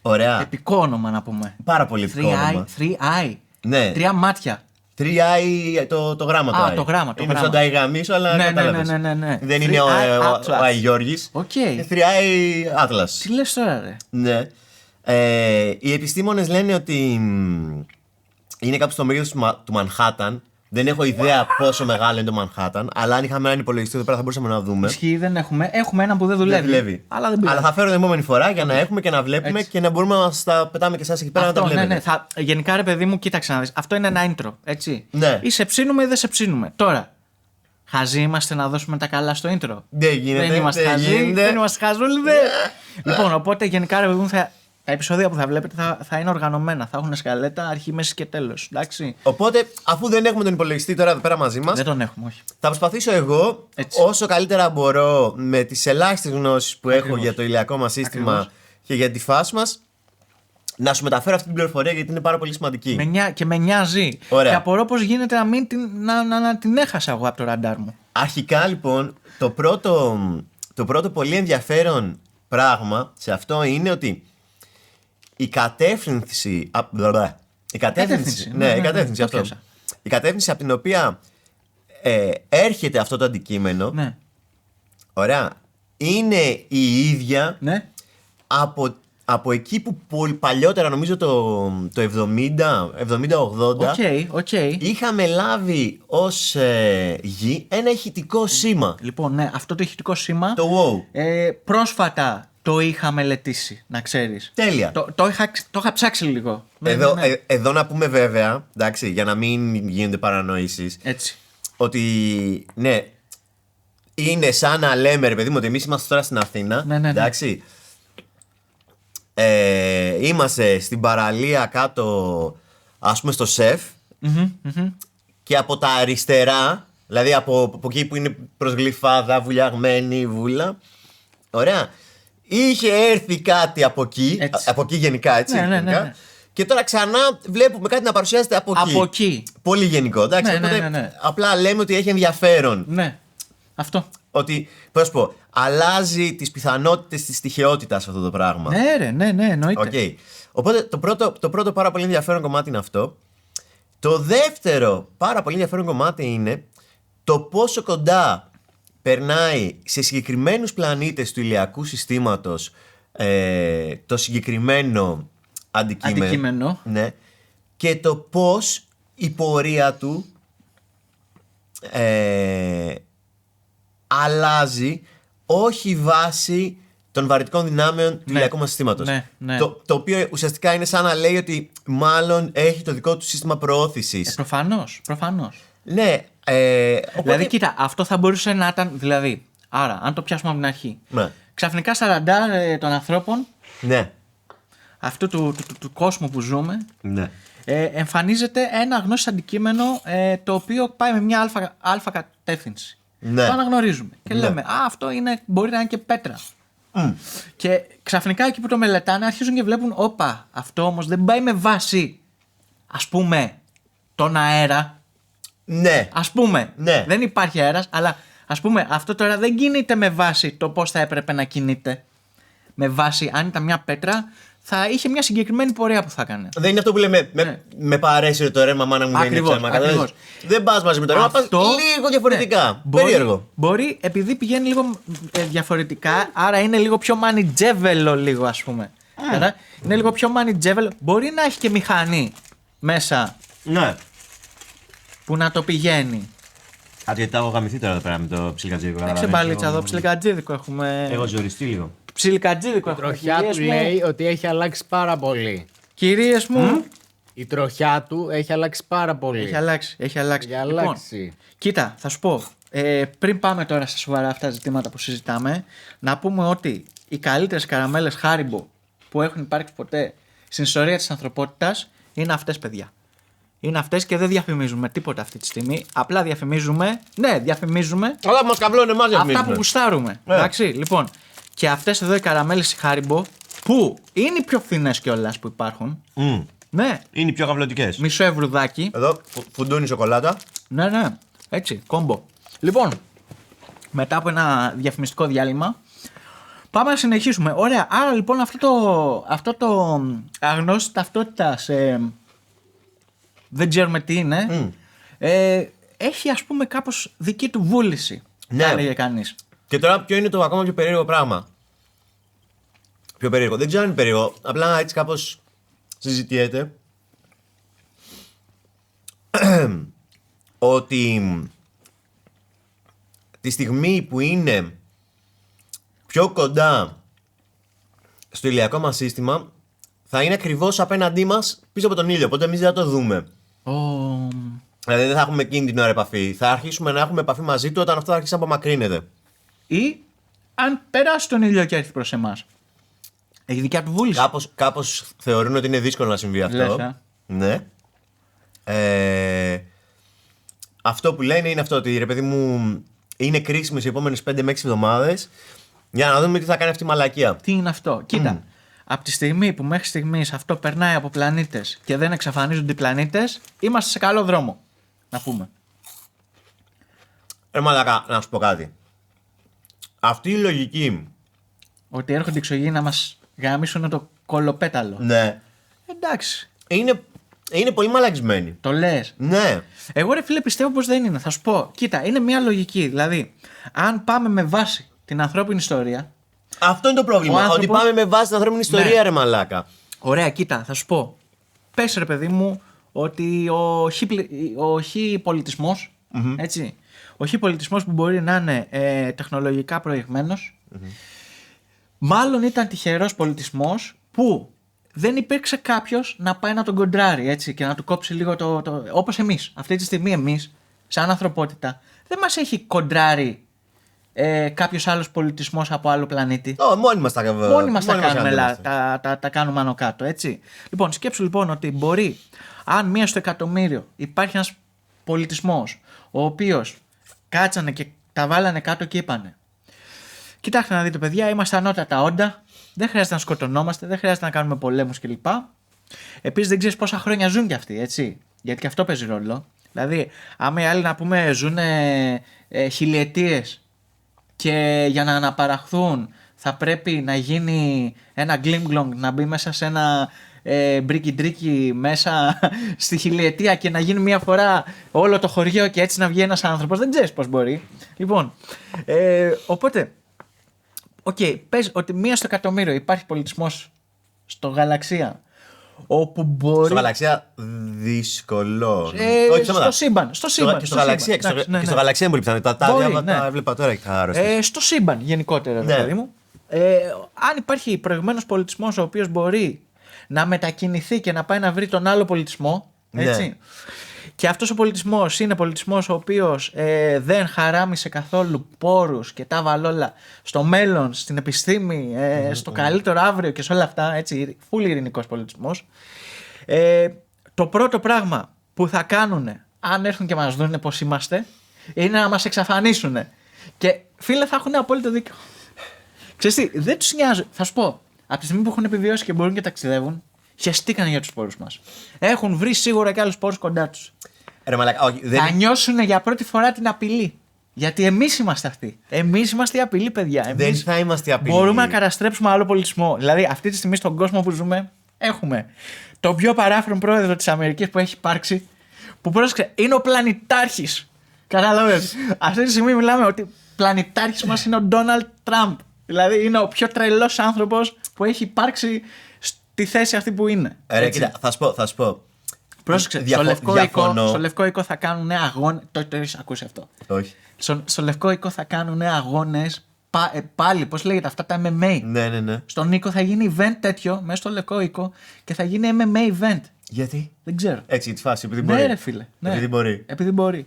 Ωραία. Επικό όνομα να πούμε. Πάρα πολύ επικό όνομα. 3i. Ναι. 3 μάτια. 3i το γράμμα το Α, I. το γράμμα. Είναι σαν το I γαμίσου, αλλά κατάλαβες. Ναι. Δεν είναι ο I Γιώργης. Οκ. 3i Atlas. Τι λες τώρα, ρε. Ναι. Οι επιστήμονες λένε ότι είναι κάπου στο μέγεθος του Μανχάταν. Δεν έχω ιδέα πόσο μεγάλο είναι το Μανχάταν, αλλά αν είχαμε έναν υπολογιστή εδώ πέρα θα μπορούσαμε να δούμε. Ισχύει, δεν έχουμε. Έχουμε έναν που δεν δουλεύει. Αλλά δεν πειράζει. Αλλά θα φέρω την επόμενη φορά για να έχουμε και να βλέπουμε Έτσι. και να μπορούμε να σας τα πετάμε και εσάς εκεί πέρα Αυτό, να τα βλέπετε. Ναι. Γενικά, ρε παιδί μου, κοίταξε να δεις. Αυτό είναι ένα intro, έτσι. Ναι. Ή σε ψήνουμε ή δεν σε ψήνουμε. Τώρα, χαζοί είμαστε να δώσουμε τα καλά στο intro. Δεν γίνεται. Δεν είμαστε χαζοί. Δεν είμαστε χαζούλιδες. Λοιπόν, οπότε γενικά, ρε παιδί μου, τα επεισόδια που θα βλέπετε θα είναι οργανωμένα. Θα έχουν σκαλέτα, αρχή, μέση και τέλος. Εντάξει. Οπότε, αφού δεν έχουμε τον υπολογιστή τώρα εδώ πέρα μαζί μας, Δεν τον έχουμε, όχι. θα προσπαθήσω εγώ Έτσι. όσο καλύτερα μπορώ με τις ελάχιστες γνώσεις που έχω Ακριβώς. για το ηλιακό μας σύστημα Ακριβώς. και για τη φάση μας να σου μεταφέρω αυτή την πληροφορία γιατί είναι πάρα πολύ σημαντική. Και με νοιάζει. Ωραία. Και απορώ πως γίνεται να μην να την έχασα εγώ από το ραντάρ μου. Αρχικά λοιπόν, το πρώτο πολύ ενδιαφέρον πράγμα σε αυτό είναι ότι η κατεύθυνση. Η κατεύθυνση. Ναι, η κατεύθυνση το αυτό. πιάσα. Η κατεύθυνση από την οποία έρχεται αυτό το αντικείμενο. Ναι. Ωραία. Είναι η ίδια Ναι. από εκεί που πολύ παλιότερα, νομίζω το 70-80, Οκ. είχαμε λάβει ως γη ένα ηχητικό σήμα. Λοιπόν, ναι, αυτό το ηχητικό σήμα. Το wow. Πρόσφατα το είχα μελετήσει, να ξέρεις. Τέλεια. Το είχα ψάξει λίγο. Ναι, Εδώ, ναι, ναι. εδώ να πούμε βέβαια, εντάξει, για να μην γίνονται παρανοήσεις, Έτσι. ότι ναι, είναι σαν να λέμε, ρε παιδί μου, ότι εμείς είμαστε τώρα στην Αθήνα. Ναι. Εντάξει. Είμαστε στην παραλία κάτω, ας πούμε, στο ΣΕΦ. Και από τα αριστερά, δηλαδή από εκεί που είναι προς Γλυφάδα, βουλιαγμένη βούλα. Ωραία. Είχε έρθει κάτι από εκεί. Έτσι. Από εκεί γενικά, έτσι. Ναι. γενικά. Και τώρα ξανά βλέπουμε κάτι να παρουσιάζεται από εκεί. Από εκεί. Πολύ γενικό, εντάξει. Ναι, Οπότε ναι. απλά λέμε ότι έχει ενδιαφέρον. Ναι. Αυτό. Ότι, πώς σου πω, αλλάζει τις πιθανότητες της τυχαιότητας αυτό το πράγμα. Ναι, ρε, ναι, εννοείται. Okay. Οπότε το πρώτο πάρα πολύ ενδιαφέρον κομμάτι είναι αυτό. Το δεύτερο πάρα πολύ ενδιαφέρον κομμάτι είναι το πόσο κοντά περνάει σε συγκεκριμένους πλανήτες του ηλιακού συστήματος το συγκεκριμένο αντικείμενο. Ναι, και το πώς η πορεία του αλλάζει όχι βάσει των βαρυτικών δυνάμεων του ηλιακού μας συστήματος. Ναι. Το οποίο ουσιαστικά είναι σαν να λέει ότι μάλλον έχει το δικό του σύστημα προώθησης. Προφανώς. Ναι. Οπότε... Δηλαδή, κοίτα, αυτό θα μπορούσε να ήταν. Δηλαδή, άρα, αν το πιάσουμε από την αρχή. Ναι. Ξαφνικά στα ραντάρ των ανθρώπων Ναι. αυτού του κόσμου που ζούμε, Ναι. εμφανίζεται ένα γνώσιο αντικείμενο το οποίο πάει με μια αλφα κατεύθυνση. Ναι. Το αναγνωρίζουμε. Και Ναι. λέμε, αυτό μπορεί να είναι και πέτρα. Και ξαφνικά εκεί που το μελετάνε αρχίζουν και βλέπουν, όπα, αυτό όμως δεν πάει με βάση, ας πούμε, τον αέρα. Ναι. Ας πούμε, Ναι. δεν υπάρχει αέρας, αλλά ας πούμε αυτό τώρα δεν κινείται με βάση το πώς θα έπρεπε να κινείται. Με βάση, αν ήταν μια πέτρα, θα είχε μια συγκεκριμένη πορεία που θα έκανε. Δεν είναι αυτό που λέμε με παρέσυρε το ρέμα, μάνα μου δεν είναι Ακριβώς, ψέμα. ακριβώς. Δεν πας μαζί με το ρέμα, πας λίγο διαφορετικά. Περίεργο. Μπορεί, επειδή πηγαίνει λίγο διαφορετικά, άρα είναι λίγο πιο μανιτζέβελο λίγο, ας πούμε. Άρα, είναι λίγο πιο μανιτζέβελο. Μπορεί να έχει και μηχανή μέσα Ναι. που να το πηγαίνει. Γιατί τα έχω γαμηθεί τώρα εδώ πέρα με το ψιλικατζίδικο. Έξε μπαλίτσα εδώ, ψιλικατζίδικο έχουμε. Έχω ζοριστεί λίγο. Ψιλικατζίδικο Η έχουμε. τροχιά Κυρίες του μου. λέει ότι έχει αλλάξει πάρα πολύ. Κυρίες μου. Η τροχιά του έχει αλλάξει πάρα πολύ. Έχει αλλάξει. Έχει Λοιπόν, αλλάξει. κοίτα, θα σου πω. Πριν πάμε τώρα στα σοβαρά αυτά ζητήματα που συζητάμε, να πούμε ότι οι καλύτερες καραμέλες Χάριμπο που έχουν υπάρξει ποτέ στην ιστορία της ανθρωπότητας είναι αυτές, παιδιά. Είναι αυτές και δεν διαφημίζουμε τίποτα αυτή τη στιγμή. Απλά διαφημίζουμε. Ναι, διαφημίζουμε Αλλά μας καβλώνε εμάς αυτά που γουστάρουμε. Εντάξει, λοιπόν. Και αυτές εδώ οι καραμέλες Χάριμπο που είναι οι πιο φθηνές κιόλας που υπάρχουν. Ναι, Είναι οι πιο καυλωτικές. μισό ευρουδάκι. Εδώ φουντούνι σοκολάτα. Ναι, έτσι, κόμπο. Λοιπόν, μετά από ένα διαφημιστικό διάλειμμα, πάμε να συνεχίσουμε. Ωραία, άρα λοιπόν αυτό το αγνώστης ταυτότητας, δεν ξέρουμε τι είναι, έχει ας πούμε κάπως δική του βούληση. Ναι. Θα έλεγε κανείς. Και τώρα ποιο είναι το ακόμα πιο περίεργο πράγμα. Πιο περίεργο. Δεν ξέρω αν είναι περίεργο. Απλά έτσι κάπως συζητιέται. Ότι τη στιγμή που είναι πιο κοντά στο ηλιακό μας σύστημα θα είναι ακριβώς απέναντί μας πίσω από τον ήλιο. Οπότε εμείς δεν θα το δούμε. Δηλαδή δεν θα έχουμε εκείνη την ώρα επαφή. Θα αρχίσουμε να έχουμε επαφή μαζί του όταν αυτό θα αρχίσει να απομακρύνεται. Ή αν περάσει τον ήλιο και έρθει προς εμάς. Έχει δικιά του βούληση. Κάπως θεωρούν ότι είναι δύσκολο να συμβεί αυτό. Λες, ναι. Αυτό που λένε είναι αυτό ότι ρε παιδί μου είναι κρίσιμες οι επόμενες 5 με 6 εβδομάδες για να δούμε τι θα κάνει αυτή η μαλακία. Τι είναι αυτό. Κοίτα, από τη στιγμή που μέχρι στιγμής αυτό περνάει από πλανήτες και δεν εξαφανίζονται οι πλανήτες, είμαστε σε καλό δρόμο. Να πούμε. Μαλακά, να σου πω κάτι. Αυτή η λογική. Ότι έρχονται εξωγήινοι να μας γαμίσουν το κολοπέταλο. Ναι. Εντάξει. Είναι πολύ μαλακισμένη. Το λες. Ναι. Εγώ ρε φίλε πιστεύω πως δεν είναι. Θα σου πω. Κοίτα, είναι μια λογική. Δηλαδή, αν πάμε με βάση την ανθρώπινη ιστορία. Αυτό είναι το πρόβλημα. άνθρωπος... Ότι πάμε με βάση την ανθρώπινη ιστορία, ναι. Ρε μαλάκα. Ωραία, κοίτα, θα σου πω. Πες ρε παιδί μου ότι ο χι πολιτισμός, έτσι, ο χι πολιτισμός που μπορεί να είναι τεχνολογικά προηγμένος, μάλλον ήταν τυχερός πολιτισμός που δεν υπήρξε κάποιος να πάει να τον κοντράρει, έτσι, και να του κόψει λίγο όπως εμείς. Αυτή τη στιγμή εμείς, σαν ανθρωπότητα, δεν μας έχει κοντράρει κάποιος άλλος πολιτισμός από άλλο πλανήτη. Μόνοι μας τα κάνουμε, τα κάνουμε άνω κάτω, έτσι. Λοιπόν, σκέψου λοιπόν ότι μπορεί, αν μία στο εκατομμύριο υπάρχει ένας πολιτισμός ο οποίος κάτσανε και τα βάλανε κάτω και είπανε: κοιτάξτε να δείτε, παιδιά, είμαστε ανώτατα όντα, δεν χρειάζεται να σκοτωνόμαστε, δεν χρειάζεται να κάνουμε πολέμους κλπ. Επίσης, δεν ξέρεις πόσα χρόνια ζουν κι αυτοί, έτσι. Γιατί και αυτό παίζει ρόλο. Δηλαδή, άμα οι άλλοι να πούμε ζουν χιλιετίες και για να αναπαραχθούν θα πρέπει να γίνει ένα γκλιμγκλονγκ, να μπει μέσα σε ένα μπρίκι-ντρίκι μέσα στη χιλιετία και να γίνει μια φορά όλο το χωριό και έτσι να βγει ένας άνθρωπος. Δεν ξέρεις πώς μπορεί. Λοιπόν, οπότε, πες ότι μία στο εκατομμύριο υπάρχει πολιτισμός στο γαλαξία όπου μπορεί... Στο γαλαξία δύσκολο. Όχι στο σύμπαν. Στο σύμπαν. Και στο γαλαξία. Και στο γαλαξία μπορεί πιθανότητα. Τα έβλεπα τώρα και θα άρρωσες. Στο σύμπαν γενικότερα, δηλαδή μου. Αν υπάρχει προηγμένος πολιτισμός ο οποίος μπορεί να μετακινηθεί και να πάει να βρει τον άλλο πολιτισμό, έτσι. Ναι. Και αυτός ο πολιτισμός είναι πολιτισμός ο οποίος δεν χαράμισε καθόλου πόρους και τα βαλόλα στο μέλλον, στην επιστήμη, στο καλύτερο αύριο και σε όλα αυτά, έτσι, φουλ ειρηνικός πολιτισμός. Το πρώτο πράγμα που θα κάνουν αν έρθουν και μας δουν πως είμαστε είναι να μας εξαφανίσουν. Και φίλε, θα έχουν απόλυτο δίκιο. Ξέρεις τι, δεν τους νοιάζει. Θα σου πω, από τη στιγμή που έχουν επιβιώσει και μπορούν και ταξιδεύουν, χεστήκανε για τους πόρους μας. Έχουν βρει σίγουρα και άλλους πόρους κοντά τους. Θα νιώσουν για πρώτη φορά την απειλή. Γιατί εμείς είμαστε αυτοί. Εμείς είμαστε η απειλή, παιδιά. Εμείς δεν θα είμαστε η απειλή. Μπορούμε να καταστρέψουμε άλλο πολιτισμό. Δηλαδή, αυτή τη στιγμή στον κόσμο που ζούμε, έχουμε τον πιο παράφρον πρόεδρο της Αμερικής που έχει υπάρξει, που πρόσεξε, είναι ο πλανητάρχης. Κατάλαβες. Αυτή τη στιγμή μιλάμε ότι πλανητάρχης μας είναι ο Ντόναλντ Τραμπ. Δηλαδή, είναι ο πιο τρελός άνθρωπος που έχει υπάρξει στη θέση αυτή που είναι. Κοίτα, θα σου πω. Πρόσεξε, στο Λευκό Οίκο θα κάνουν αγώνες. Το έχεις ακούσει αυτό? Όχι. Στο Λευκό Οίκο θα κάνουν αγώνες. Πάλι, πώς λέγεται αυτά τα MMA. Ναι. Στον Οίκο θα γίνει event τέτοιο, μέσα στο Λευκό Οίκο, και θα γίνει MMA event. Γιατί? Δεν ξέρω. Έτσι, τη φάση, επειδή μπορεί. Ναι, ρε φίλε. Ναι. Επειδή μπορεί.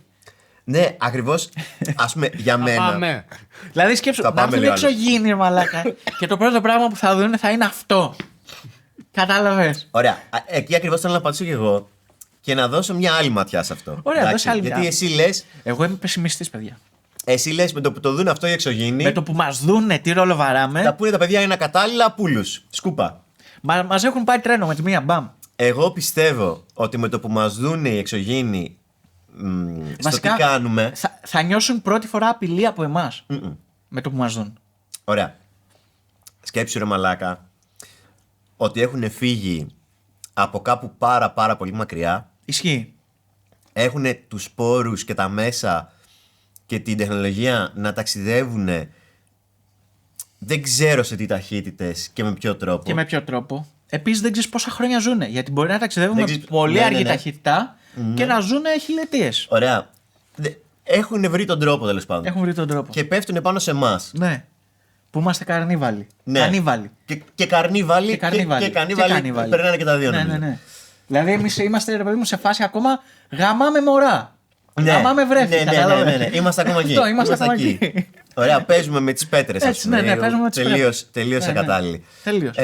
Ναι, ακριβώς. Ας πούμε, για μένα. Δηλαδή, σκέψου, να έρθουν εξωγήινοι, μαλάκα. Και το πρώτο πράγμα που θα δουν θα είναι αυτό. Κατάλαβες. Ωραία. Εκεί ακριβώς θέλω να απαντήσω και εγώ και να δώσω μια άλλη ματιά σε αυτό. Ωραία, δώσε άλλη γιατί εσύ λες. Εγώ είμαι πεσημιστής, παιδιά. Εσύ λες με το που το δουν αυτό οι εξωγήινοι. Με το που μας δούνε τι ρόλο βαράμε. Τα πούνε τα παιδιά είναι ακατάλληλα πούλους. Σκούπα. Μας έχουν πάει τρένο με τη μία, μπαμ. Εγώ πιστεύω ότι με το που μας δούνε οι εξωγήινοι στο τι κάνουμε. Θα νιώσουν πρώτη φορά απειλή από εμάς. Με το που μας δουν. Ωραία. Σκέψου ρε μαλάκα ότι έχουν φύγει από κάπου πάρα πολύ μακριά. Ισχύει. έχουν τους πόρους και τα μέσα και την τεχνολογία να ταξιδεύουν δεν ξέρω σε τι ταχύτητες και με ποιο τρόπο. Επίσης δεν ξέρεις πόσα χρόνια ζουνε. Γιατί μπορεί να ταξιδεύουν με πολύ αργή ταχύτητα και να ζουνε χιλιετίες. Ωραία. Έχουν βρει τον τρόπο, τέλος πάντων. Έχουν βρει τον τρόπο. Και πέφτουν πάνω σε εμάς. Ναι. Που είμαστε καρνίβαλοι. Ναι. Κανίβαλοι. Και καρνίβαλοι. Και κανίβαλοι. Περνάνε και τα δύο. Ναι. Δηλαδή εμείς είμαστε, ρε παιδί μου, σε φάση ακόμα γαμάμε μωρά. Ναι. Γαμάμε βρέφη. Ναι. Είμαστε ακόμα εκεί. Είμαστε ακόμα εκεί. Ωραία, παίζουμε με τις πέτρες. Έτσι, ναι, παίζουμε με τις πέτρες. Τελείως ακατάλληλοι. Τελείως.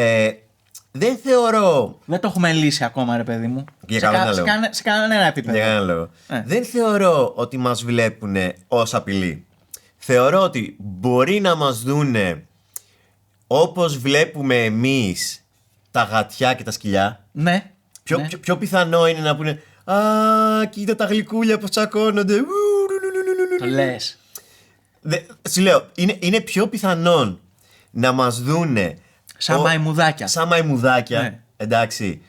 Δεν θεωρώ. Δεν το έχουμε λύσει ακόμα, ρε παιδί μου. Για κανένα λόγο. Σε κανένα επίπεδο. Για κανένα λόγο. Δεν θεωρώ ότι μας βλέπουν ως απειλή. Θεωρώ ότι μπορεί να μας δούνε όπως βλέπουμε εμείς τα γατιά και τα σκυλιά. Ναι. Πιο πιθανό είναι να πούνε «Α, κοίτα τα γλυκούλια πως τσακώνονται». Το λες. Σου λέω, είναι πιο πιθανόν να μας δούνε σαν μαϊμουδάκια. Σαν μαϊμουδάκια, ναι. Εντάξει.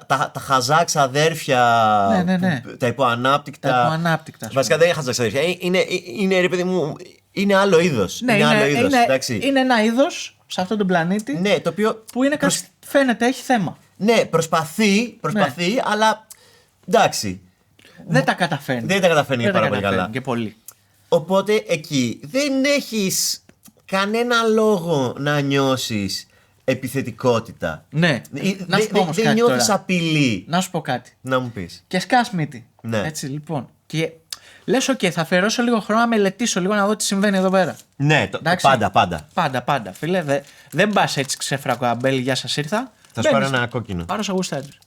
Τα χαζά ξαδέρφια, ναι. Τα υποανάπτυκτα. Τα υποανάπτυκτα. Βασικά δεν είναι χαζά ξαδέρφια. Είναι, ρε παιδί μου, είναι άλλο είδος. Ναι, είναι ένα είδος σε αυτόν τον πλανήτη, ναι, το οποίο που είναι φαίνεται, έχει θέμα. Ναι, προσπαθεί, αλλά εντάξει. Δεν τα καταφέρνει. Πάρα πολύ καλά. Και πολύ. Οπότε εκεί δεν έχεις κανένα λόγο να νιώσεις επιθετικότητα. Ναι. Να σου πω όμως δεν κάτι νιώθεις τώρα. απειλή. Να σου πω κάτι. Να μου πεις. Και σκάς μύτη. Ναι. Έτσι λοιπόν. Και λες, οκ, θα αφιερώσω λίγο χρόνο να μελετήσω λίγο να δω τι συμβαίνει εδώ πέρα. Ναι, Πάντα. Φίλε, δεν πας έτσι ξέφρακο αμπέλι, γεια σας ήρθα. Θα σου πάρω ένα κόκκινο. Πάρω σαν γουστάρεις.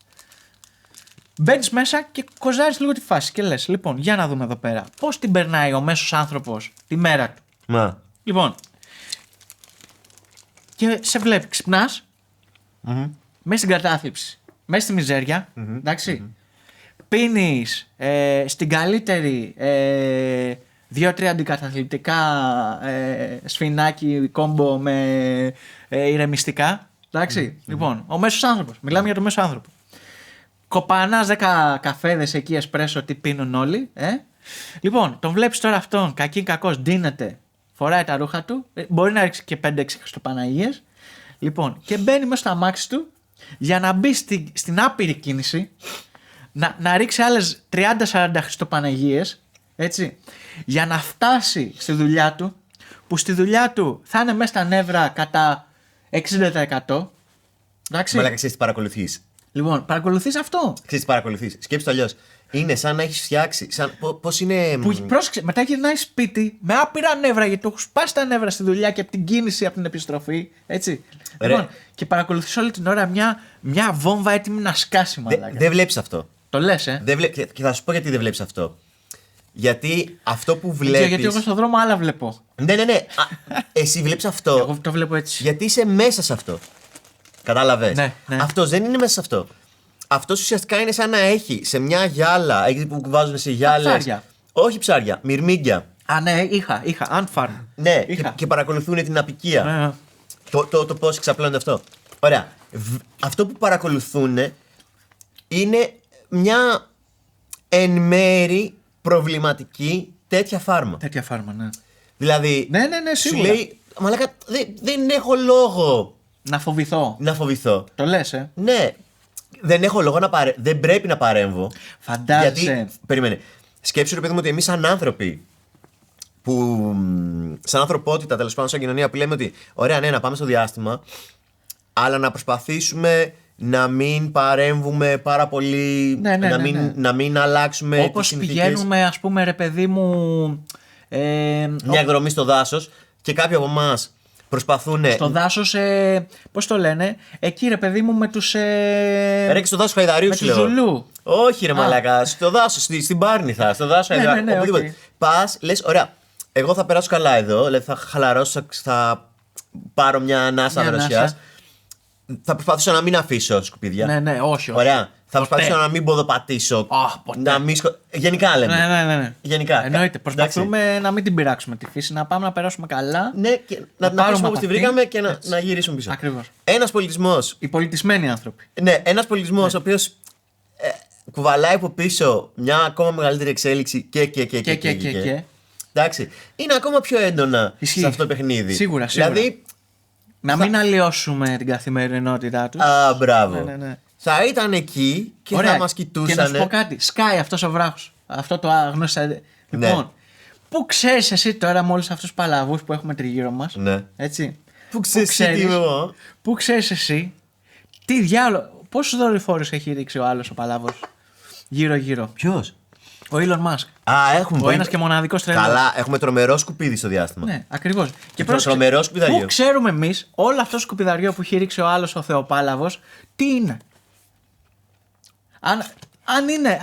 Μπαίνεις μέσα και κοζάρεις λίγο τη φάση και λες, λοιπόν, για να δούμε εδώ πέρα. Πώς την περνάει ο μέσος άνθρωπος τη μέρα του. Μα. Λοιπόν, και σε βλέπει, ξυπνάς, μέσα στην κατάθλιψη, μέσα στη μιζέρια, εντάξει. Πίνεις στην καλύτερη 2-3 αντικαταθλιπτικά σφινάκι κόμπο με ηρεμιστικά. Εντάξει. Λοιπόν, ο μέσος άνθρωπος. Μιλάμε για το μέσο άνθρωπο. Κοπανάς 10 καφέδες εκεί, εσπρέσο, τι πίνουν όλοι. Λοιπόν, τον βλέπεις τώρα αυτόν, κακήν κακός, ντύνεται, φοράει τα ρούχα του, μπορεί να ρίξει και 5-6 Χριστοπαναγίες. Λοιπόν, και μπαίνει μέσα στο αμάξι του για να μπει στην άπειρη κίνηση, να ρίξει άλλες 30-40 Χριστοπαναγίες, έτσι, για να φτάσει στη δουλειά του, που στη δουλειά του θα είναι μέσα στα νεύρα κατά 60%. Εντάξει. Μαλάκα, ξέρεις τι παρακολουθείς. Λοιπόν, παρακολουθείς αυτό. Ξέρεις τι παρακολουθείς. Σκέψου το αλλιώς. Είναι σαν να έχεις φτιάξει. Πώς είναι. Πρόσεξε, μετά γυρνάει σπίτι με άπειρα νεύρα, γιατί του έχουν σπάσει τα νεύρα στη δουλειά και από την κίνηση, από την επιστροφή. Έτσι. Λοιπόν, και παρακολουθείς όλη την ώρα μια βόμβα έτοιμη να σκάσει, μαλάκα. Δεν βλέπεις αυτό. Το λες, Και θα σου πω γιατί δεν βλέπεις αυτό. Γιατί αυτό που βλέπεις. Γιατί εγώ στον δρόμο άλλα βλέπω. Ναι. Εσύ βλέπεις αυτό. Εγώ το βλέπω έτσι. Γιατί είσαι μέσα σε αυτό. Κατάλαβες. Ναι. Αυτός δεν είναι μέσα σε αυτό. Αυτό ουσιαστικά είναι σαν να έχει σε μια γυάλα. Εκεί που βάζουν σε γυάλες. Ψάρια. Όχι ψάρια, μυρμήγκια. Α, ναι, είχα. Ant farm. Ναι, και παρακολουθούν την απικία. Ναι. Το πώς εξαπλώνεται αυτό. Ωραία. Αυτό που παρακολουθούν είναι μια εν μέρη προβληματική τέτοια φάρμα. Τέτοια φάρμα, ναι. Δηλαδή. Ναι, σίγουρα. Σου λέει, μαλάκα, δεν έχω λόγο. Να φοβηθώ. Το λες, Ναι. Δεν έχω λόγο δεν πρέπει να παρέμβω. Φαντάζεσαι. Γιατί. Περίμενε. Σκέψου, ρε παιδί μου, ότι εμείς σαν άνθρωποι. Σαν ανθρωπότητα, τέλος πάντων, σαν κοινωνία, που λέμε ότι ωραία, ναι, να πάμε στο διάστημα, αλλά να προσπαθήσουμε να μην παρέμβουμε πάρα πολύ. Να μην αλλάξουμε. Όπως τις συνθήκες. πηγαίνουμε, ας πούμε, ρε παιδί μου. Μια εκδρομή στο δάσος και κάποιοι από εμάς προσπαθούν. Στο δάσος, πώς το λένε, εκεί ρε παιδί μου με τους. Ρε και στο δάσος Χαϊδαρίου σου λέω. Ζουλού. Όχι, ρε μαλάκα, στο δάσος, στην Πάρνηθα, στο δάσος Χαϊδαρίου. Ναι, Οπουδήποτε. Πας, λες, ωραία, εγώ θα περάσω καλά εδώ, δηλαδή θα χαλαρώσω, θα πάρω μια ανάσα δροσιάς. Θα προσπαθήσω να μην αφήσω σκουπίδια. Ναι, όχι. Ωραία. Θα προσπαθήσω να μην ποδοπατήσω. Να μην Γενικά λέμε. Ναι. Γενικά. Εννοείται. Προσπαθούμε να μην την πειράξουμε τη φύση, να πάμε να περάσουμε καλά. Ναι, και να την αφήσουμε όπως τη βρήκαμε και να γυρίσουμε πίσω. Ακριβώς. Ένας πολιτισμός. Οι πολιτισμένοι άνθρωποι. Ναι, ένας πολιτισμός ο οποίος κουβαλάει από πίσω μια ακόμα μεγαλύτερη εξέλιξη και. Εντάξει, είναι ακόμα πιο έντονα σε αυτό το παιχνίδι. Σίγουρα. Δηλαδή. Να μην αλλοιώσουμε την καθημερινότητά του. Α, μπράβο. Ναι. Θα ήταν εκεί και θα μας κοιτούσαν. Και να σου πω κάτι. Σκάει αυτός ο βράχος. Αυτό το άγνωστο. Λοιπόν, πού ξέρεις εσύ τώρα με όλους αυτούς τους παλαβούς που έχουμε τριγύρω μας. Ναι. Έτσι. Πού ξέρεις. Πού ξέρεις εσύ. Τι διάλογο. Πόσους δορυφόρους έχει ρίξει ο άλλος ο παλαβός. Γύρω-γύρω. Ποιος? Ο Elon Musk. Έχουμε. Ο ένας και μοναδικός τρελός. Καλά, έχουμε τρομερό σκουπίδι στο διάστημα. Ναι, ακριβώς. Και τρομερό σκουπιδαριό. Πού ξέρουμε εμείς όλο αυτό το σκουπιδαριό που έχει ρίξει ο άλλος ο Θεοπάλαβος, τι είναι.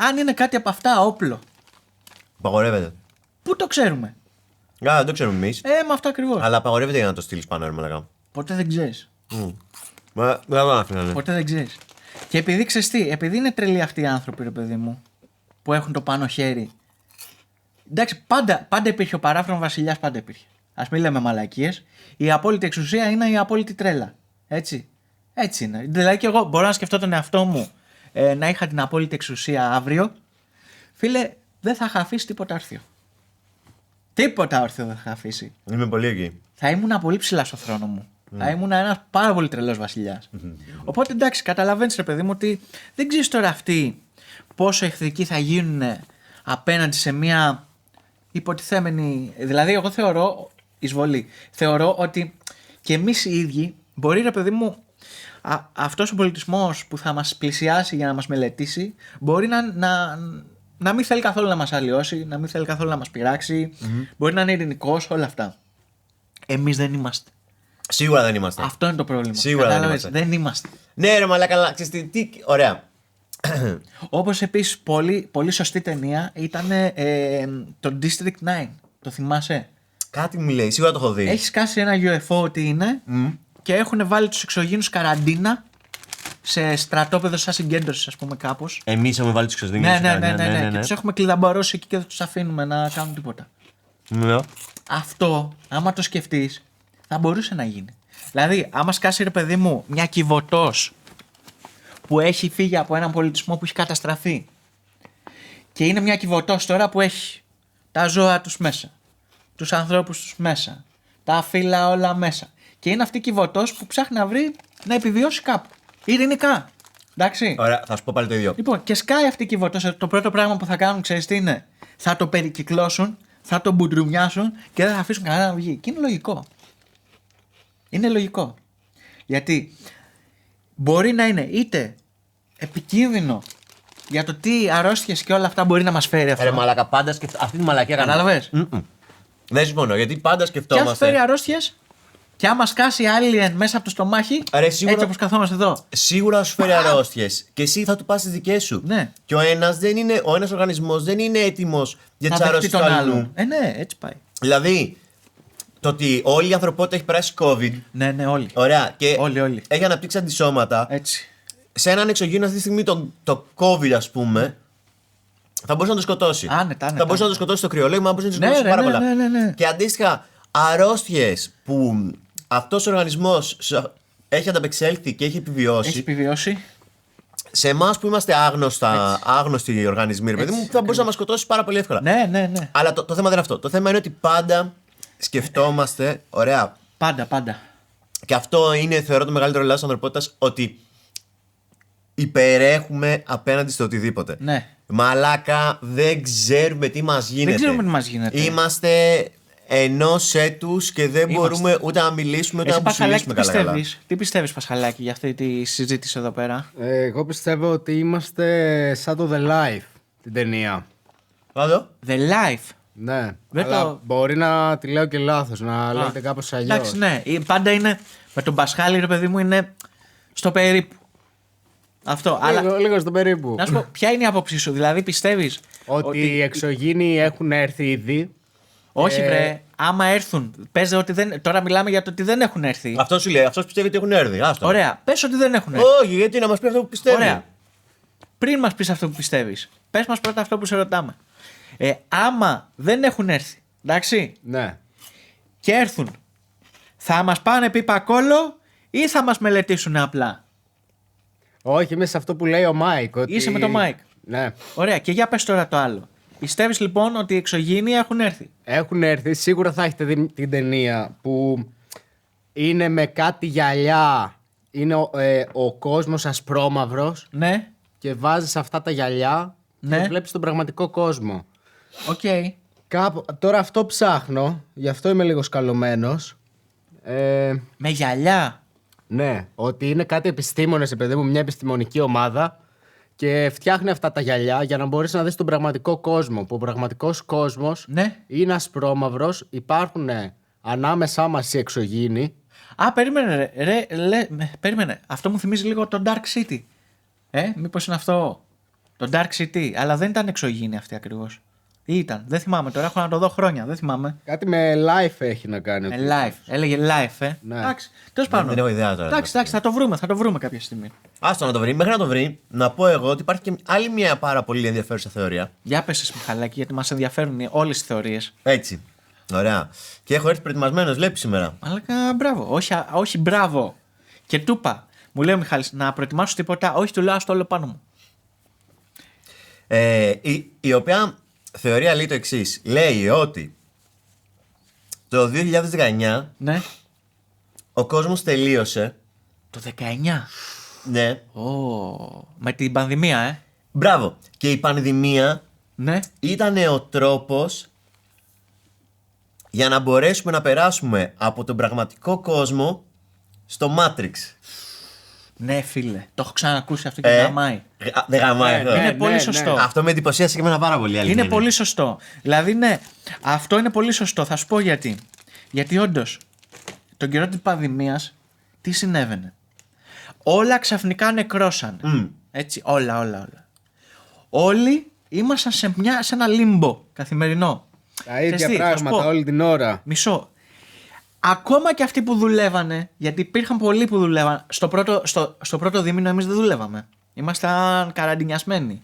Αν είναι κάτι από αυτά όπλο. Απαγορεύεται. Πού το ξέρουμε. Δεν το ξέρουμε εμείς. Με αυτό ακριβώς. Αλλά απαγορεύεται για να το στείλεις πάνω, μαλακά. Ποτέ δεν ξέρεις. Δεν Ποτέ δεν ξέρεις. Και επειδή ξέρεις τι, επειδή είναι τρελοί αυτοί οι άνθρωποι, ρε παιδί μου, που έχουν το πάνω χέρι. Εντάξει, πάντα υπήρχε ο παράφρονο βασιλιάς, πάντα υπήρχε. Ας μην λέμε μαλακίες. Η απόλυτη εξουσία είναι η απόλυτη τρέλα. Έτσι είναι. Δηλαδή και εγώ μπορώ να σκεφτώ τον εαυτό μου να είχα την απόλυτη εξουσία αύριο. Φίλε, δεν θα είχα αφήσει τίποτα όρθιο. Τίποτα όρθιο δεν θα είχα αφήσει. Είμαι πολύ εκεί. Θα ήμουν πολύ ψηλά στο θρόνο μου. Θα ήμουν ένας πάρα πολύ τρελός βασιλιάς. Οπότε εντάξει, καταλαβαίνεις ρε παιδί μου ότι δεν ξέρεις τώρα αυτοί πόσο εχθρικοί θα γίνουν απέναντι σε μια υποτιθέμενη. Δηλαδή, εγώ θεωρώ, εισβολή, θεωρώ ότι και εμείς οι ίδιοι μπορεί ρε παιδί μου αυτός ο πολιτισμός που θα μας πλησιάσει για να μας μελετήσει μπορεί να μην θέλει καθόλου να μας αλλοιώσει, να μην θέλει καθόλου να μας πειράξει, μπορεί να είναι ειρηνικός, όλα αυτά. Εμείς δεν είμαστε. Σίγουρα δεν είμαστε. Αυτό είναι το πρόβλημα. Σίγουρα δεν είμαστε. Ναι, ρε μαλάκα, ξέρεις τι. Ωραία. Όπως επίσης πολύ σωστή ταινία ήταν το District 9. Το θυμάσαι? Κάτι μου λέει, σίγουρα το έχω δει. Έχει σκάσει ένα UFO ότι είναι και έχουν βάλει τους εξωγήινους καραντίνα σε στρατόπεδο σαν συγκέντρωση, ας πούμε, κάπως. Εμείς έχουμε βάλει τους εξωγήινους Ναι. Και τους έχουμε κλειδαμπαρώσει εκεί και δεν τους αφήνουμε να κάνουν τίποτα. Ναι. Αυτό, άμα το σκεφτείς, θα μπορούσε να γίνει. Δηλαδή, άμα σκάσει ρε παιδί μου μια κυβωτός που έχει φύγει από έναν πολιτισμό που έχει καταστραφεί και είναι μια κυβωτός τώρα που έχει τα ζώα τους μέσα, τους ανθρώπους τους μέσα, τα φύλλα όλα μέσα και είναι αυτή η κυβωτός που ψάχνει να βρει να επιβιώσει κάπου, ειρηνικά. Εντάξει. Ωραία, θα σου πω πάλι το ίδιο. Λοιπόν, και σκάει αυτή η κυβωτός, το πρώτο πράγμα που θα κάνουν, ξέρεις τι είναι? Θα το περικυκλώσουν, θα το μπουντρουμιάσουν και δεν θα αφήσουν κανένα να βγει. Και είναι λογικό. Είναι λογικό. Γιατί μπορεί να είναι είτε επικίνδυνο για το τι αρρώστιες και όλα αυτά μπορεί να μας φέρει αυτό. Ρε μαλάκα, πάντα αυτή τη μαλακία Κατάλαβες? Δεν συμφωνώ, γιατί πάντα Και σκεφτόμαστε. αν φέρει αρρώστιες και άμα σκάσει alien μέσα από το στομάχι, Ρε, σίγουρα... έτσι όπως καθόμαστε εδώ. Σίγουρα θα σου φέρει αρρώστιες. Και εσύ θα του πας τις δικές σου. Ναι. Και ο ένας οργανισμός δεν είναι έτοιμος για τις αρρώστιες του άλλου. Ναι, έτσι πάει. Δηλαδή, το ότι όλη η ανθρωπότητα έχει περάσει COVID. Ναι, όλοι. Ωραία. Και όλοι. έχει αναπτύξει αντισώματα. Έτσι. Σε έναν εξωγήινο αυτή τη στιγμή το COVID, ας πούμε, θα μπορούσε να το σκοτώσει. Θα μπορούσε να το σκοτώσει το κρυολόγημα, θα μπορούσε να το σκοτώσει πάρα πολλά. Ναι. Και αντίστοιχα, αρρώστιες που αυτός ο οργανισμός έχει ανταπεξέλθει και έχει επιβιώσει. Σε εμάς που είμαστε άγνωστοι οργανισμοί, παιδί μου, θα μπορούσε να μας σκοτώσει πάρα πολύ εύκολα. Ναι. Αλλά το θέμα δεν είναι αυτό. Το θέμα είναι ότι πάντα σκεφτόμαστε. Ωραία. Πάντα. Και αυτό είναι, θεωρώ, το μεγαλύτερο λάθος της ανθρωπότητας, ότι υπερέχουμε απέναντι στο οτιδήποτε. Ναι. Μαλάκα, δεν ξέρουμε τι μας γίνεται. Είμαστε ενός έτους και δεν μπορούμε ούτε να μιλήσουμε ούτε να αποσυλήσουμε καλά. Τι πιστεύεις, Πασχαλάκη, για αυτή τη συζήτηση εδώ πέρα? Εγώ πιστεύω ότι είμαστε σαν το The Life, την ταινία. The Life. Ναι, αλλά μπορεί να τη λέω και λάθος, να λέγεται κάπως αλλιώς. Εντάξει, ναι. Πάντα είναι με τον Πασχάλη, ρε παιδί μου, είναι στο περίπου. Αυτό. Λίγο στο περίπου. Να σου πω, ποια είναι η άποψή σου, δηλαδή πιστεύεις ότι οι εξωγήινοι έχουν έρθει ήδη. Όχι, βρε. Άμα έρθουν. Πες ότι δεν. Τώρα μιλάμε για το ότι δεν έχουν έρθει. Αυτό σου λέει. Αυτό πιστεύει ότι έχουν έρθει. Άστο. Ωραία. Πες ότι δεν έχουν έρθει. Όχι, γιατί να μας πει αυτό που πιστεύει. Ωραία. Πριν μας πεις αυτό που πιστεύεις, πες μας πρώτα αυτό που σε ρωτάμε. Άμα δεν έχουν έρθει, εντάξει. Ναι. Και έρθουν, θα μας πάνε πίπα κόλλο ή θα μας μελετήσουν απλά? Όχι, είμαι σε αυτό που λέει ο Μάικ. Ότι... Είσαι με τον Μάικ. Ναι. Ωραία, και για πες τώρα το άλλο. Πιστεύεις λοιπόν ότι οι εξωγήινοι έχουν έρθει? Έχουν έρθει. Σίγουρα θα έχετε δει την ταινία που είναι με κάτι γυαλιά. Είναι ο κόσμος ασπρόμαυρος Ναι, και βάζεις αυτά τα γυαλιά Ναι. και βλέπεις τον πραγματικό κόσμο. οκ. Τώρα αυτό ψάχνω, γι' αυτό είμαι λίγο σκαλωμένος. Με γυαλιά. Ναι, ότι είναι κάτι επιστήμονες, παιδί μου, μια επιστημονική ομάδα και φτιάχνει αυτά τα γυαλιά για να μπορείς να δεις τον πραγματικό κόσμο. Που ο πραγματικός κόσμος Ναι. είναι ασπρόμαυρος, υπάρχουν ανάμεσά μας οι εξωγήινοι. Α, περίμενε περίμενε. Αυτό μου θυμίζει λίγο το Dark City. Μήπως είναι αυτό? Το Dark City, αλλά δεν ήταν εξωγήινοι αυτοί ακριβώς. Ή ήταν, δεν θυμάμαι τώρα, έχω να το δω χρόνια, δεν θυμάμαι. Κάτι με life έχει να κάνει. Live, έλεγε live, Ναι. Εντάξει, τέλος πάντων. Δεν έχω ιδέα τώρα. Εντάξει, θα το βρούμε κάποια στιγμή. Άστο να το βρει. Μέχρι να το βρει, να πω εγώ ότι υπάρχει και άλλη μια πάρα πολύ ενδιαφέρουσα θεωρία. Για πες εσύ, Μιχαλάκη, γιατί μας ενδιαφέρουν όλες οι θεωρίες. Έτσι. Ωραία. Και έχω έρθει προετοιμασμένο, βλέπει σήμερα. Αλλά μπράβο, όχι μπράβο. Και του είπα, μου λέει ο Μιχάλης, να προετοιμάσω τίποτα, όχι του λέω ας το όλο πάνω μου. Η οποία θεωρία λέει το εξής. Λέει ότι το 2019 Ναι, ο κόσμος τελείωσε. το 19. Ναι. Με την πανδημία, Μπράβο. Και η πανδημία Ναι. ήταν ο τρόπος για να μπορέσουμε να περάσουμε από τον πραγματικό κόσμο στο Matrix. Ναι, φίλε, το έχω ξανακούσει αυτό και γαμάει. Δεν γαμάει αυτό. Είναι πολύ σωστό. Αυτό με εντυπωσίασε και εμένα πάρα πολύ. αλήθεια Είναι πολύ σωστό. Δηλαδή, ναι, αυτό είναι πολύ σωστό. Θα σου πω γιατί. Γιατί όντως, τον καιρό της πανδημίας, τι συνέβαινε? Όλα ξαφνικά νεκρώσαν. Έτσι, όλα. Όλοι ήμασταν σε ένα λίμπο καθημερινό. Τα ίδια Ξέρεις τι, θα σου πράγματα πω. όλη την ώρα. Μισό. Ακόμα και αυτοί που δουλεύανε, γιατί υπήρχαν πολλοί που δουλεύαν, στο πρώτο δίμηνο εμείς δεν δουλεύαμε. Ήμασταν καραντινιασμένοι.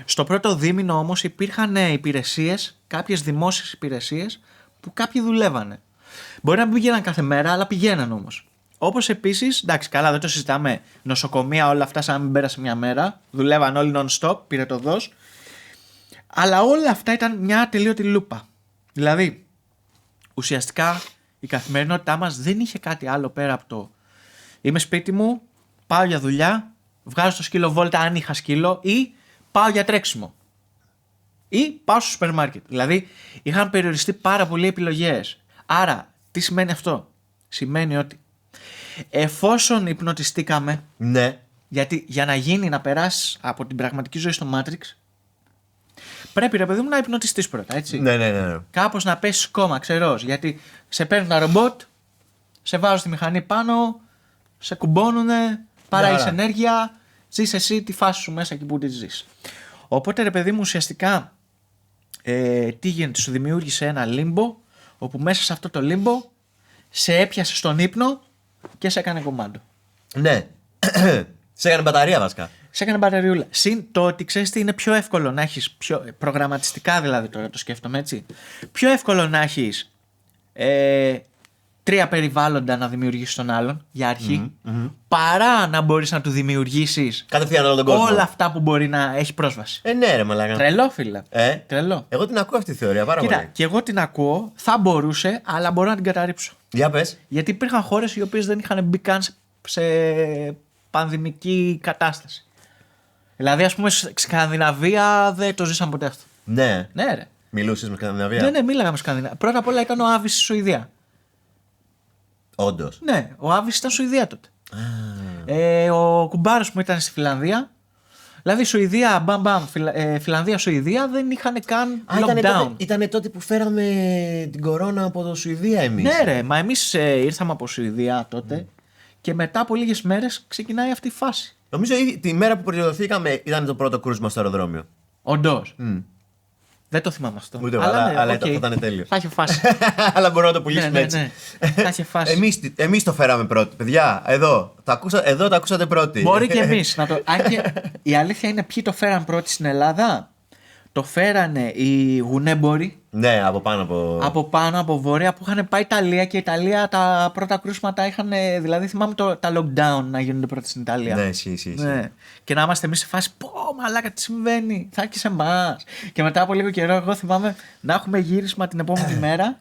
Στο πρώτο δίμηνο όμως υπήρχαν υπηρεσίες, κάποιες δημόσιες υπηρεσίες που κάποιοι δουλεύανε. Μπορεί να μην πηγαίναν κάθε μέρα, αλλά πηγαίναν όμως. Όπως επίσης, εντάξει, καλά, δεν το συζητάμε. Νοσοκομεία, όλα αυτά, σαν να μην πέρασε μια μέρα. Δουλεύαν όλοι non-stop, πήρε το δός. Αλλά όλα αυτά ήταν μια ατελείωτη λούπα. Δηλαδή, ουσιαστικά η καθημερινότητά μας δεν είχε κάτι άλλο πέρα από το είμαι σπίτι μου, πάω για δουλειά, βγάζω το σκύλο βόλτα αν είχα σκύλο ή πάω για τρέξιμο. Ή πάω στο σούπερ μάρκετ. Δηλαδή, είχαν περιοριστεί πάρα πολλοί επιλογές. Άρα, τι σημαίνει αυτό? Σημαίνει ότι εφόσον υπνοτιστήκαμε, Ναι. γιατί για να γίνει να περάσεις από την πραγματική ζωή στο Matrix, πρέπει ρε παιδί μου να υπνοτιστείς πρώτα, έτσι. Ναι. Κάπως να πέσεις κόμμα, ξερός. Γιατί σε παίρνουν τα ρομπότ, σε βάζουν στη μηχανή πάνω, σε κουμπώνουνε, παράγεις Άρα. ενέργεια, ζεις εσύ τη φάση σου μέσα εκεί που τη ζεις. Οπότε ρε παιδί μου ουσιαστικά τι γίνεται, σου δημιούργησε ένα λίμπο, όπου μέσα σε αυτό το λίμπο σε έπιασε στον ύπνο και σε έκανε κομμάντο. Ναι. Σε έκανε μπαταρία βασικά. Σε έκανε μπαταριούλα. Συν το ότι ξέρεις τι είναι πιο εύκολο να έχεις, προγραμματιστικά δηλαδή τώρα το σκέφτομαι έτσι, πιο εύκολο να έχεις 3 περιβάλλοντα να δημιουργήσεις τον άλλον για αρχή, παρά να μπορείς να του δημιουργήσεις Κατευθείαν όλο τον κόσμο. όλα αυτά που μπορεί να έχει πρόσβαση. Ναι, ρε μαλάκα. Τρελό, φίλε. Τρελό. Εγώ την ακούω αυτή τη θεωρία πάρα Κοίτα, πολύ. και εγώ την ακούω, θα μπορούσε, αλλά μπορώ να την καταρρύψω. Για πες. Γιατί υπήρχαν χώρες οι οποίες δεν είχαν μπει καν σε πανδημική κατάσταση. Δηλαδή, ας πούμε, στη Σκανδιναβία δεν το ζήσαν ποτέ αυτό. Ναι. Ναι, ρε. Μιλούσες με Σκανδιναβία. Ναι, μίλαγα με Σκανδιναβία. Πρώτα απ' όλα ήταν ο Άβης στη Σουηδία. Όντως. Ναι, ο Άβης ήταν Σουηδία τότε. Ο κουμπάρος μου ήταν στη Φιλανδία. Δηλαδή, Σουηδία, Φιλανδία, Σουηδία δεν είχαν καν lockdown. Ήτανε τότε που φέραμε την κορώνα από το Σουηδία εμείς. Ναι, ρε, μα εμείς ήρθαμε από Σουηδία τότε και μετά από λίγες μέρες ξεκινάει αυτή η φάση. Νομίζω ήδη τη μέρα που προειδωθήκαμε ήταν το πρώτο κρούσμα στο αεροδρόμιο. Όντως. Δεν το θυμάμαι αυτό. Ούτε εγώ, αλλά οκ. θα ήταν τέλειο. Θα είχε φάση. Αλλά μπορούμε να το πουλήσουμε έτσι. Θα είχε φάση. Εμείς το φέραμε πρώτοι. Παιδιά, εδώ το ακούσατε πρώτοι. Μπορεί και εμείς να το. Αν και η αλήθεια είναι ποιοι το φέραν πρώτοι στην Ελλάδα. Το φέρανε οι γουνέμποροι Ναι, από πάνω από. Από πάνω, από βόρεια, που είχαν πάει Ιταλία και η Ιταλία τα πρώτα κρούσματα είχαν. Δηλαδή θυμάμαι τα lockdown να γίνονται πρώτα στην Ιταλία. Ναι, εσύ. Ναι. Και να είμαστε εμείς σε φάση, πω μαλάκα τι συμβαίνει, θα έρχεσαι εμάς. Και μετά από λίγο καιρό, εγώ θυμάμαι να έχουμε γύρισμα την επόμενη μέρα.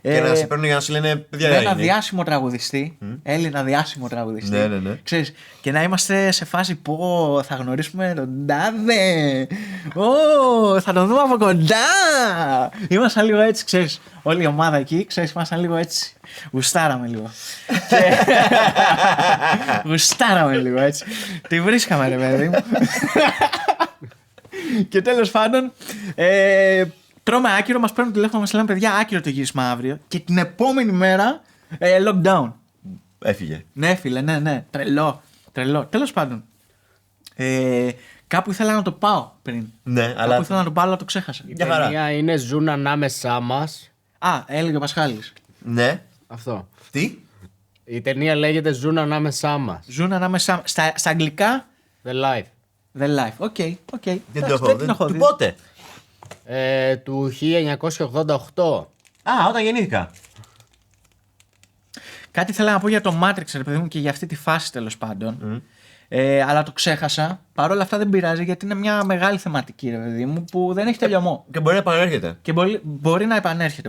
Και να σε παίρνουν για να σου λένε παιδιά. Με ένα διάσημο τραγουδιστή, Έλληνα διάσημο τραγουδιστή. Ναι. Ξέρεις, και να είμαστε σε φάση που θα γνωρίσουμε τον τάδε. Θα τον δούμε από κοντά. Ήμασταν λίγο έτσι, ξέρεις. Όλη η ομάδα εκεί, ξέρεις, ήμασταν λίγο έτσι. Γουστάραμε λίγο. Γουστάραμε λίγο έτσι. Τη βρίσκαμε, ρε παιδί μου. Και τέλος πάντων. Τρώμε άκυρο, μας παίρνουν τηλέφωνο, μας λένε παιδιά άκυρο το γύρισμα αύριο. Και την επόμενη μέρα lockdown. Έφυγε. Ναι, φίλε, ναι. Τρελό. Τέλος πάντων. Κάπου ήθελα να το πάω πριν. Ναι, Κάπου αλλά. ήθελα να το πάω, αλλά το ξέχασα. Η ταινία είναι Ζουν ανάμεσά μας. Έλεγε ο Πασχάλης. Ναι. Αυτό. Τι? Η ταινία λέγεται Ζουν ανάμεσά μας. Ζουν ανάμεσα. Στα αγγλικά. The Life. The Life. Οκ. Δεν το έχω. Του πότε? Του 1988. Όταν γεννήθηκα. Κάτι ήθελα να πω για το Matrix, ρε παιδί μου, και για αυτή τη φάση τέλος πάντων. Αλλά το ξέχασα. Παρ' όλα αυτά δεν πειράζει, γιατί είναι μια μεγάλη θεματική, ρε παιδί μου, που δεν έχει τελειωμό. Και μπορεί να επανέρχεται. Και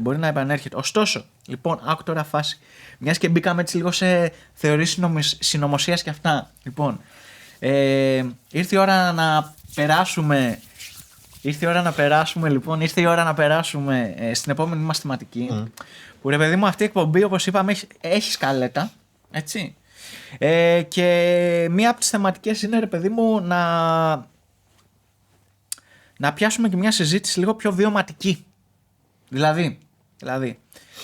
μπορεί να επανέρχεται. Ωστόσο, λοιπόν, άκου τώρα φάση. Μιας και μπήκαμε έτσι λίγο σε θεωρίες συνωμοσίας και αυτά. Λοιπόν, ήρθε η ώρα να περάσουμε. Ήρθε η ώρα να περάσουμε στην επόμενη μας θεματική. Που ρε παιδί μου, αυτή η εκπομπή, όπως είπαμε, έχει σκαλέτα. Έτσι. Και μία από τις θεματικές είναι, ρε παιδί μου, να πιάσουμε και μια συζήτηση λίγο πιο βιωματική. Δηλαδή,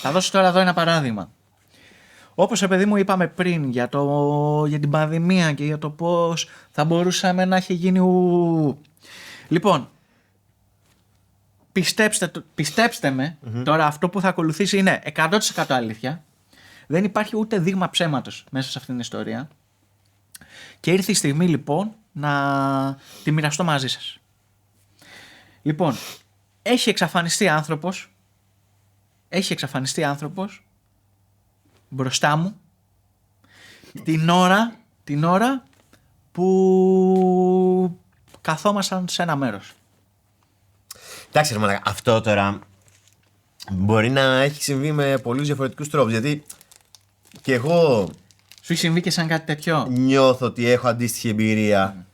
θα δώσω τώρα εδώ ένα παράδειγμα. Όπως, ρε παιδί μου, είπαμε πριν για την πανδημία και για το πώς θα μπορούσαμε να έχει γίνει Λοιπόν, πιστέψτε με, τώρα αυτό που θα ακολουθήσει είναι 100% αλήθεια. Δεν υπάρχει ούτε δείγμα ψέματος μέσα σε αυτήν την ιστορία. Και ήρθε η στιγμή λοιπόν να τη μοιραστώ μαζί σας. Λοιπόν, έχει εξαφανιστεί άνθρωπος μπροστά μου την ώρα που καθόμασταν σε ένα μέρος. Εντάξει, ρε μαλάκα, αυτό τώρα μπορεί να έχει συμβεί με πολλούς διαφορετικούς τρόπους. Γιατί και εγώ. Σου έχει συμβεί και σαν κάτι τέτοιο? Νιώθω ότι έχω αντίστοιχη εμπειρία.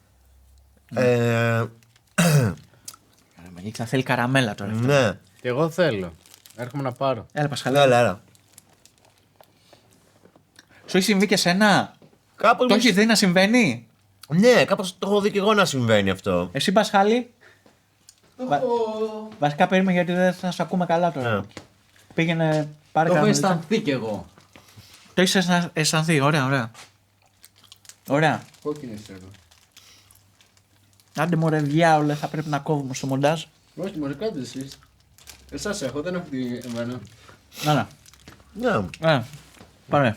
Θα θέλει καραμέλα τώρα αυτό. Ναι. Και εγώ θέλω. Έρχομαι να πάρω. Έλα Πασχαλή. Έλα. Σου έχει συμβεί και σένα? Κάπως Το έχεις δει να συμβαίνει? Ναι, κάπως το έχω δει και εγώ να συμβαίνει αυτό. Εσύ Πασχάλη? Βασικά περίμενε, γιατί δεν θα σε ακούμε καλά τώρα. Πήγαινε, πάρε Το έχω καραμέλα. αισθανθεί κι εγώ. Το έχεις αισθανθεί, ωραία. Κόκκινες εδώ. Άντε μωρέ διάολε, θα πρέπει να κόβουμε στο μοντάζ. Όχι, μωρέ, κάντε εσείς. Εσάς έχω, δεν έχω δει εμένα. Ναι. Πάρε.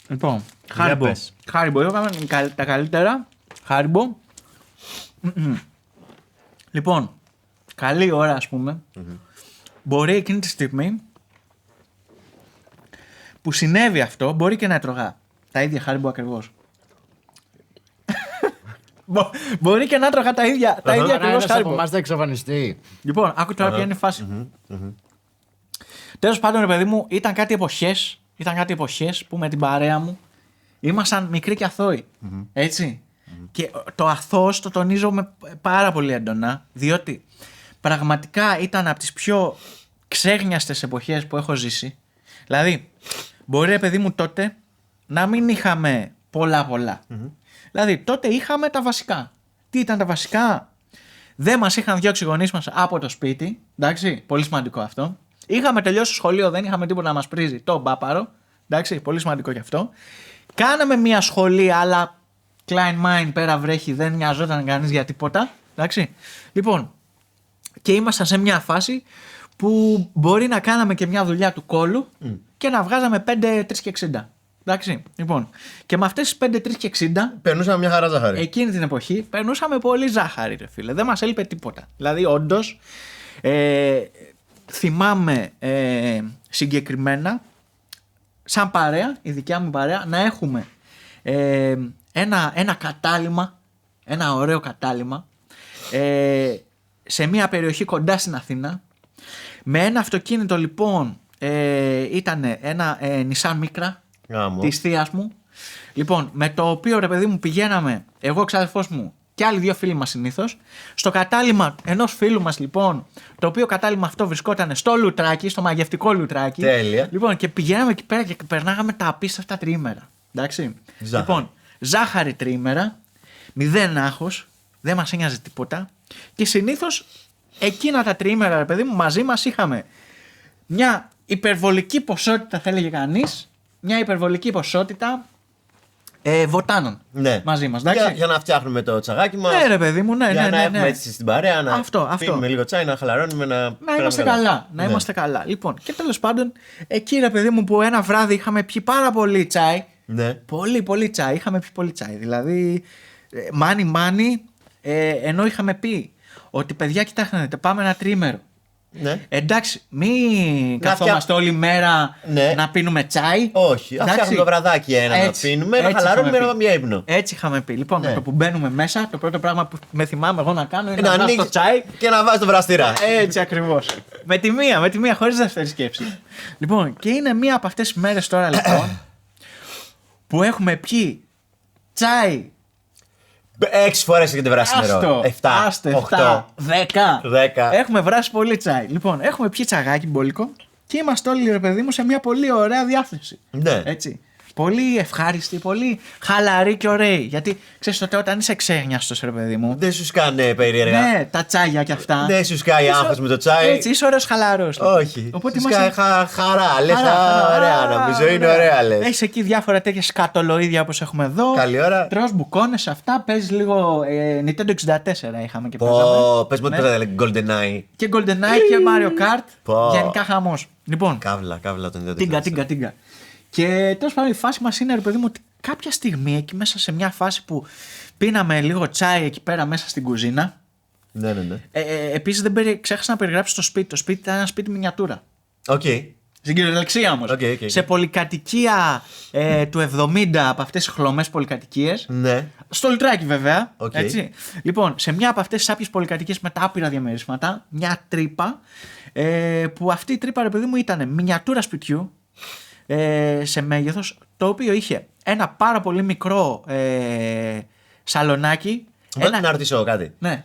Λοιπόν, Για πες. Χάριμπο, είπαμε τα καλύτερα. Χάριμπο. Λοιπόν, καλή ώρα ας πούμε. Μπορεί εκείνη τη στιγμή που συνέβη αυτό, μπορεί και να έτρωγα τα ίδια Χάριμπο ακριβώς. Μπορεί και να έτρωγα τα ίδια ακριβώς Χάριμπο. Από εμάς θα εξαφανιστεί. Λοιπόν, άκου τώρα ποια είναι η φάση. Τέλος πάντων, ρε παιδί μου, ήταν κάτι εποχές που με την παρέα μου ήμασταν μικροί και αθώοι. Έτσι. Και το αθώος το τονίζω με πάρα πολύ έντονα, διότι πραγματικά ήταν από τις πιο ξέγνιαστες εποχές που έχω ζήσει. Δηλαδή, μπορεί, ρε παιδί μου, τότε να μην είχαμε πολλά. Δηλαδή, τότε είχαμε τα βασικά. Τι ήταν τα βασικά? Δεν μας είχαν διώξει οι γονείς μας από το σπίτι. Εντάξει, πολύ σημαντικό αυτό. Είχαμε τελειώσει το σχολείο, δεν είχαμε τίποτα να μας πρίζει το μπάπαρο. Εντάξει, πολύ σημαντικό και αυτό. Κάναμε μια σχολή, αλλά Klein Mind, πέρα βρέχει, δεν νοιαζόταν κανείς για τίποτα. Εντάξει. Λοιπόν, και ήμασταν σε μια φάση που μπορεί να κάναμε και μια δουλειά του κόλου και να βγάζαμε 5, 3 και 60. Εντάξει. Λοιπόν, και με αυτές τις 5, 3 και 60. Περνούσαμε μια χαρά ζάχαρη. Εκείνη την εποχή περνούσαμε πολύ ζάχαρη, ρε φίλε. Δεν μας έλειπε τίποτα. Δηλαδή, όντως, Θυμάμαι συγκεκριμένα, σαν παρέα, η δικιά μου παρέα, να έχουμε ένα κατάλημα, ένα ωραίο κατάλημα, σε μια περιοχή κοντά στην Αθήνα, με ένα αυτοκίνητο λοιπόν, ήταν ένα Nissan Micra της θείας μου, λοιπόν, με το οποίο ρε παιδί μου πηγαίναμε εγώ, ο ξαδερφός μου και άλλοι 2 φίλοι μας συνήθως, στο κατάλημα ενός φίλου μας λοιπόν, το οποίο κατάλημα αυτό βρισκόταν στο Λουτράκι, στο μαγευτικό Λουτράκι. Τέλεια. Λοιπόν, και πηγαίναμε εκεί πέρα και περνάγαμε τα απίστευτα τριήμερα. Εντάξει. Λοιπόν, ζάχαρη τριήμερα, 0 άγχος, δεν μας ένοιαζε τίποτα. Και συνήθως εκείνα τα τριήμερα, ρε παιδί μου, μαζί μας είχαμε μια υπερβολική ποσότητα, θα έλεγε κανείς, μια υπερβολική ποσότητα βοτάνων μαζί μας. Για να φτιάχνουμε το τσαγάκι μας. Ναι, ρε παιδί μου, για να έχουμε έτσι στην παρέα, να αυτό. πίνουμε λίγο τσάι, να χαλαρώνουμε, να είμαστε καλά. Να είμαστε καλά. Λοιπόν, και τέλος πάντων, εκεί ρε παιδί μου που ένα βράδυ είχαμε πιει πάρα πολύ τσάι. Ναι. Πολύ τσάι. Είχαμε πιει πολύ τσάι. Δηλαδή, μάνι, ενώ είχαμε πει ότι παιδιά, κοιτάξτε, πάμε ένα τριήμερο. Ναι. Εντάξει, μην καθόμαστε όλη μέρα να πίνουμε τσάι. Όχι, ας φτιάχνουμε το βραδάκι ένα να πίνουμε, να χαλαρώνουμε, να πάμε για ύπνο. Έτσι είχαμε πει. Λοιπόν, με το που μπαίνουμε μέσα, το πρώτο πράγμα που με θυμάμαι εγώ να κάνω είναι να βάζω το τσάι και να βάζω το βραστήρα. Έτσι ακριβώς. με τη μία, χωρίς δεύτερη σκέψη. Λοιπόν, και είναι μία από αυτές τις μέρες τώρα λοιπόν που έχουμε πιει τσάι 6 φορές έχετε βράσει νερό. 7, 10. Έχουμε βράσει πολύ τσάι. Λοιπόν, έχουμε πιει τσαγάκι μπόλικο και είμαστε όλοι, ρε παιδί μου, σε μια πολύ ωραία διάθεση. Ναι. Έτσι. Πολύ ευχάριστη, πολύ χαλαρή και ωραίοι. Γιατί ξέρεις τότε, όταν είσαι ξένιαστος, ρε παιδί μου. Δεν σου σκάνε περίεργα. Ναι, τα τσάγια κι αυτά. Δεν σου σκάει άγχος με το τσάι. Έτσι, είσαι ωραίος χαλαρός. Όχι. Οπότε σου σκάει χαρά. Λες, ωραία, νομίζω είναι ωραία, λες. Έχεις εκεί διάφορα τέτοια σκατολοίδια όπως έχουμε εδώ. Καλή ώρα. Τρως μπουκώνες αυτά. Παίζεις λίγο Nintendo 64 είχαμε και παίζαμε. Πες μου ότι παίζατε GoldenEye. Και GoldenEye και Mario Kart. Γενικά χαμός. Λοιπόν. Καύλα το Nintendo 64. Τίγκα. Και τέλος πάντων η φάση μας είναι, ρε παιδί μου, ότι κάποια στιγμή εκεί μέσα σε μια φάση που πίναμε λίγο τσάι εκεί πέρα μέσα στην κουζίνα. Ναι. Επίσης ξέχασα να περιγράψω το σπίτι. Το σπίτι ήταν ένα σπίτι μινιατούρα. Οκ. Στην κυριολεξία όμως. Σε πολυκατοικία του 70 από αυτές τις χλωμές πολυκατοικίες. Ναι. Στο Λουτράκι βέβαια. Έτσι. Λοιπόν, σε μια από αυτές τις άπιες πολυκατοικίες με τα άπειρα διαμερίσματα, μια τρύπα. Που αυτή η τρύπα, ρε παιδί μου, ήταν μινιατούρα σπιτιού. Σε μέγεθος, το οποίο είχε ένα πάρα πολύ μικρό σαλονάκι. Να ρωτήσω κάτι. Ναι.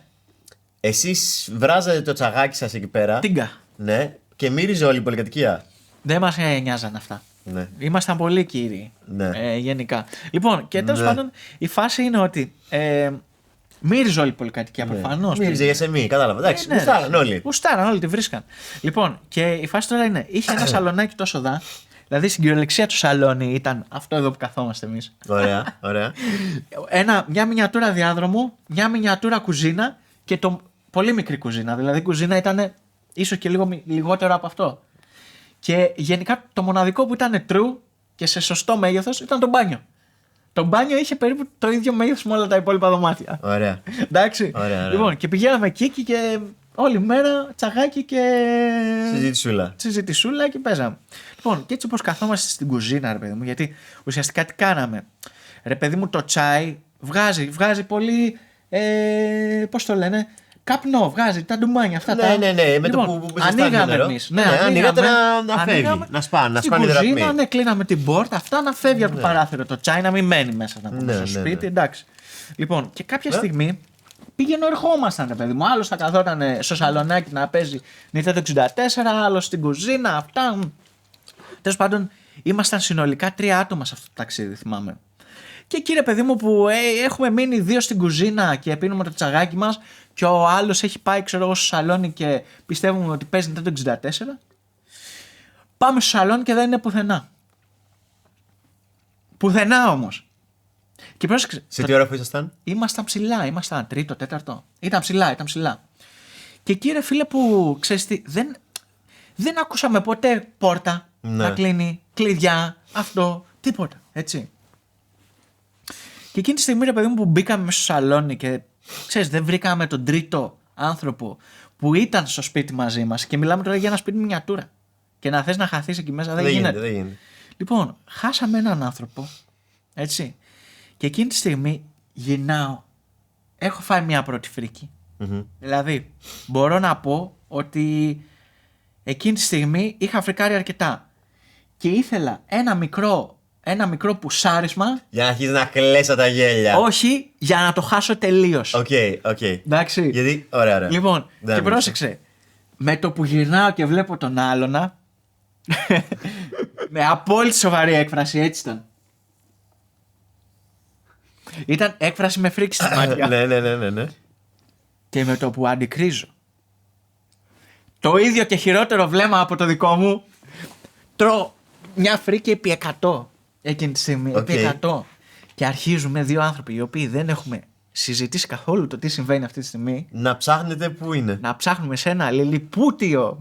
Εσείς βράζατε το τσαγάκι σας εκεί πέρα. Τίγκα. Ναι. Και μύριζε όλη η πολυκατοικία. Δεν μας νοιάζαν αυτά. Ναι. Ήμασταν πολύ κύριοι. Ναι. Γενικά. Λοιπόν, και τέλος πάντων η φάση είναι ότι μύριζε όλη η πολυκατοικία προφανώς. Μύριζε για σεμί, κατάλαβα. Εντάξει, γουστάραν όλοι. Γουστάραν όλοι, τη βρίσκαν. Λοιπόν, και η φάση τώρα είναι, είχε ένα σαλονάκι τόσο δά. Δηλαδή στην κυριολεξία του σαλόνι ήταν αυτό εδώ που καθόμαστε εμείς. Ωραία. Μια μινιατούρα διάδρομο, μια μινιατούρα κουζίνα και πολύ μικρή κουζίνα. Δηλαδή η κουζίνα ήταν ίσως και λίγο λιγότερο από αυτό. Και γενικά το μοναδικό που ήταν true και σε σωστό μέγεθος ήταν το μπάνιο. Το μπάνιο είχε περίπου το ίδιο μέγεθος με όλα τα υπόλοιπα δωμάτια. Ωραία. Εντάξει. Ωραία. Λοιπόν, και πηγαίναμε εκεί και όλη μέρα τσαγάκι και. Συζητησούλα και παίζαμε. Λοιπόν, και έτσι όπως καθόμαστε στην κουζίνα, ρε παιδί μου, γιατί ουσιαστικά τι κάναμε. Ρε παιδί μου, το τσάι βγάζει πολύ. Πώς το λένε. Καπνό, βγάζει τα ντουμάνια αυτά. Ναι. Με λοιπόν, το που ανοίγαμε εμείς. ανοίγατε να φεύγει. Να σπάνε οι δραχμοί. Ναι, κλείναμε την πόρτα, αυτά να φεύγει από το παράθυρο το τσάι, να μην μένει μέσα να πούμε στο σπίτι. Εντάξει. Λοιπόν, και κάποια στιγμή πήγαινε ερχόμασταν, ρε παιδί μου. Άλλος θα καθόταν στο σαλονάκι να παίζει Nintendo 64, άλλος στην κουζίνα, αυτά. Τέλος πάντων, ήμασταν συνολικά 3 άτομα σε αυτό το ταξίδι, θυμάμαι. Και εκεί, ρε παιδί μου, που έχουμε μείνει 2 στην κουζίνα και πίνουμε το τσαγάκι μας, και ο άλλος έχει πάει, ξέρω εγώ, στο σαλόνι και πιστεύουμε ότι παίζει Nintendo 64. Πάμε στο σαλόνι και δεν είναι πουθενά. Πουθενά όμως. Και πρόσεξε. Σε τι ώρα που ήσασταν? Ήμασταν ψηλά, ήμασταν 3ο, 4ο. Ήταν ψηλά. Και εκεί, ρε φίλε, που ξέρεις τι, δεν ακούσαμε ποτέ πόρτα να κλείνει, κλειδιά, αυτό, τίποτα. Έτσι. Και εκείνη τη στιγμή, ρε παιδί μου, που μπήκαμε μέσα στο σαλόνι και ξέρεις, δεν βρήκαμε τον τρίτο άνθρωπο που ήταν στο σπίτι μαζί μας και μιλάμε τώρα για ένα σπίτι μινιατούρα. Και να θες να χαθείς εκεί μέσα δεν γίνεται. Δεν γίνεται. Λοιπόν, χάσαμε έναν άνθρωπο. Έτσι. Και εκείνη τη στιγμή γυρνάω. Έχω φάει μια πρώτη φρίκη. Δηλαδή, μπορώ να πω ότι εκείνη τη στιγμή είχα φρικάρει αρκετά. Και ήθελα ένα μικρό πουσάρισμα. Για να αρχίσει να κλαις τα γέλια. Όχι, για να το χάσω τελείως. Οκ. Εντάξει. Γιατί, ωραία. Λοιπόν, και πρόσεξε. Με το που γυρνάω και βλέπω τον άλλονα. Με απόλυτη σοβαρή έκφραση, έτσι ήταν. Ήταν έκφραση με φρίκη στη μάτια. Ναι. Και με το που αντικρίζω το ίδιο και χειρότερο βλέμμα από το δικό μου, τρώω μια φρίκη επί 100 εκείνη τη στιγμή. Επί 100. Και αρχίζουμε δύο άνθρωποι οι οποίοι δεν έχουμε συζητήσει καθόλου το τι συμβαίνει αυτή τη στιγμή. Να ψάχνετε πού είναι. Να ψάχνουμε σε ένα λιλιπούτιο,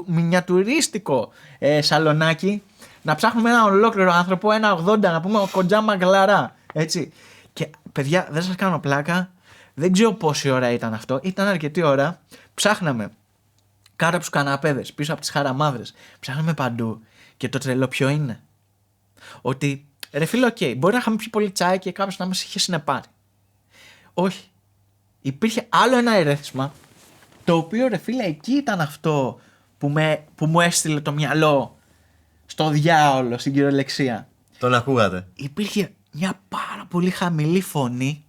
μινιατουρίστικο σαλονάκι. Να ψάχνουμε ένα ολόκληρο άνθρωπο, ένα 80, να πούμε ο Κοντζάμα Γκλαρά. Έτσι. Και παιδιά, δεν σας κάνω πλάκα. Δεν ξέρω πόση ώρα ήταν αυτό. Ήταν αρκετή ώρα. Ψάχναμε κάτω από τους καναπέδες, πίσω από τις χαραμάδρες. Ψάχναμε παντού. Και το τρελό ποιο είναι? Ότι ρε φίλε, οκ, μπορεί να είχαμε πιει πολύ τσάι και κάποιος να μας είχε συνεπάρει. Όχι. Υπήρχε άλλο ένα ερέθισμα, το οποίο ρε φίλε εκεί ήταν αυτό που μου έστειλε το μυαλό στο διάολο, στην κυριολεξία. Τον ακούγατε? Υπήρχε μια πάρα πολύ χαμηλή φωνή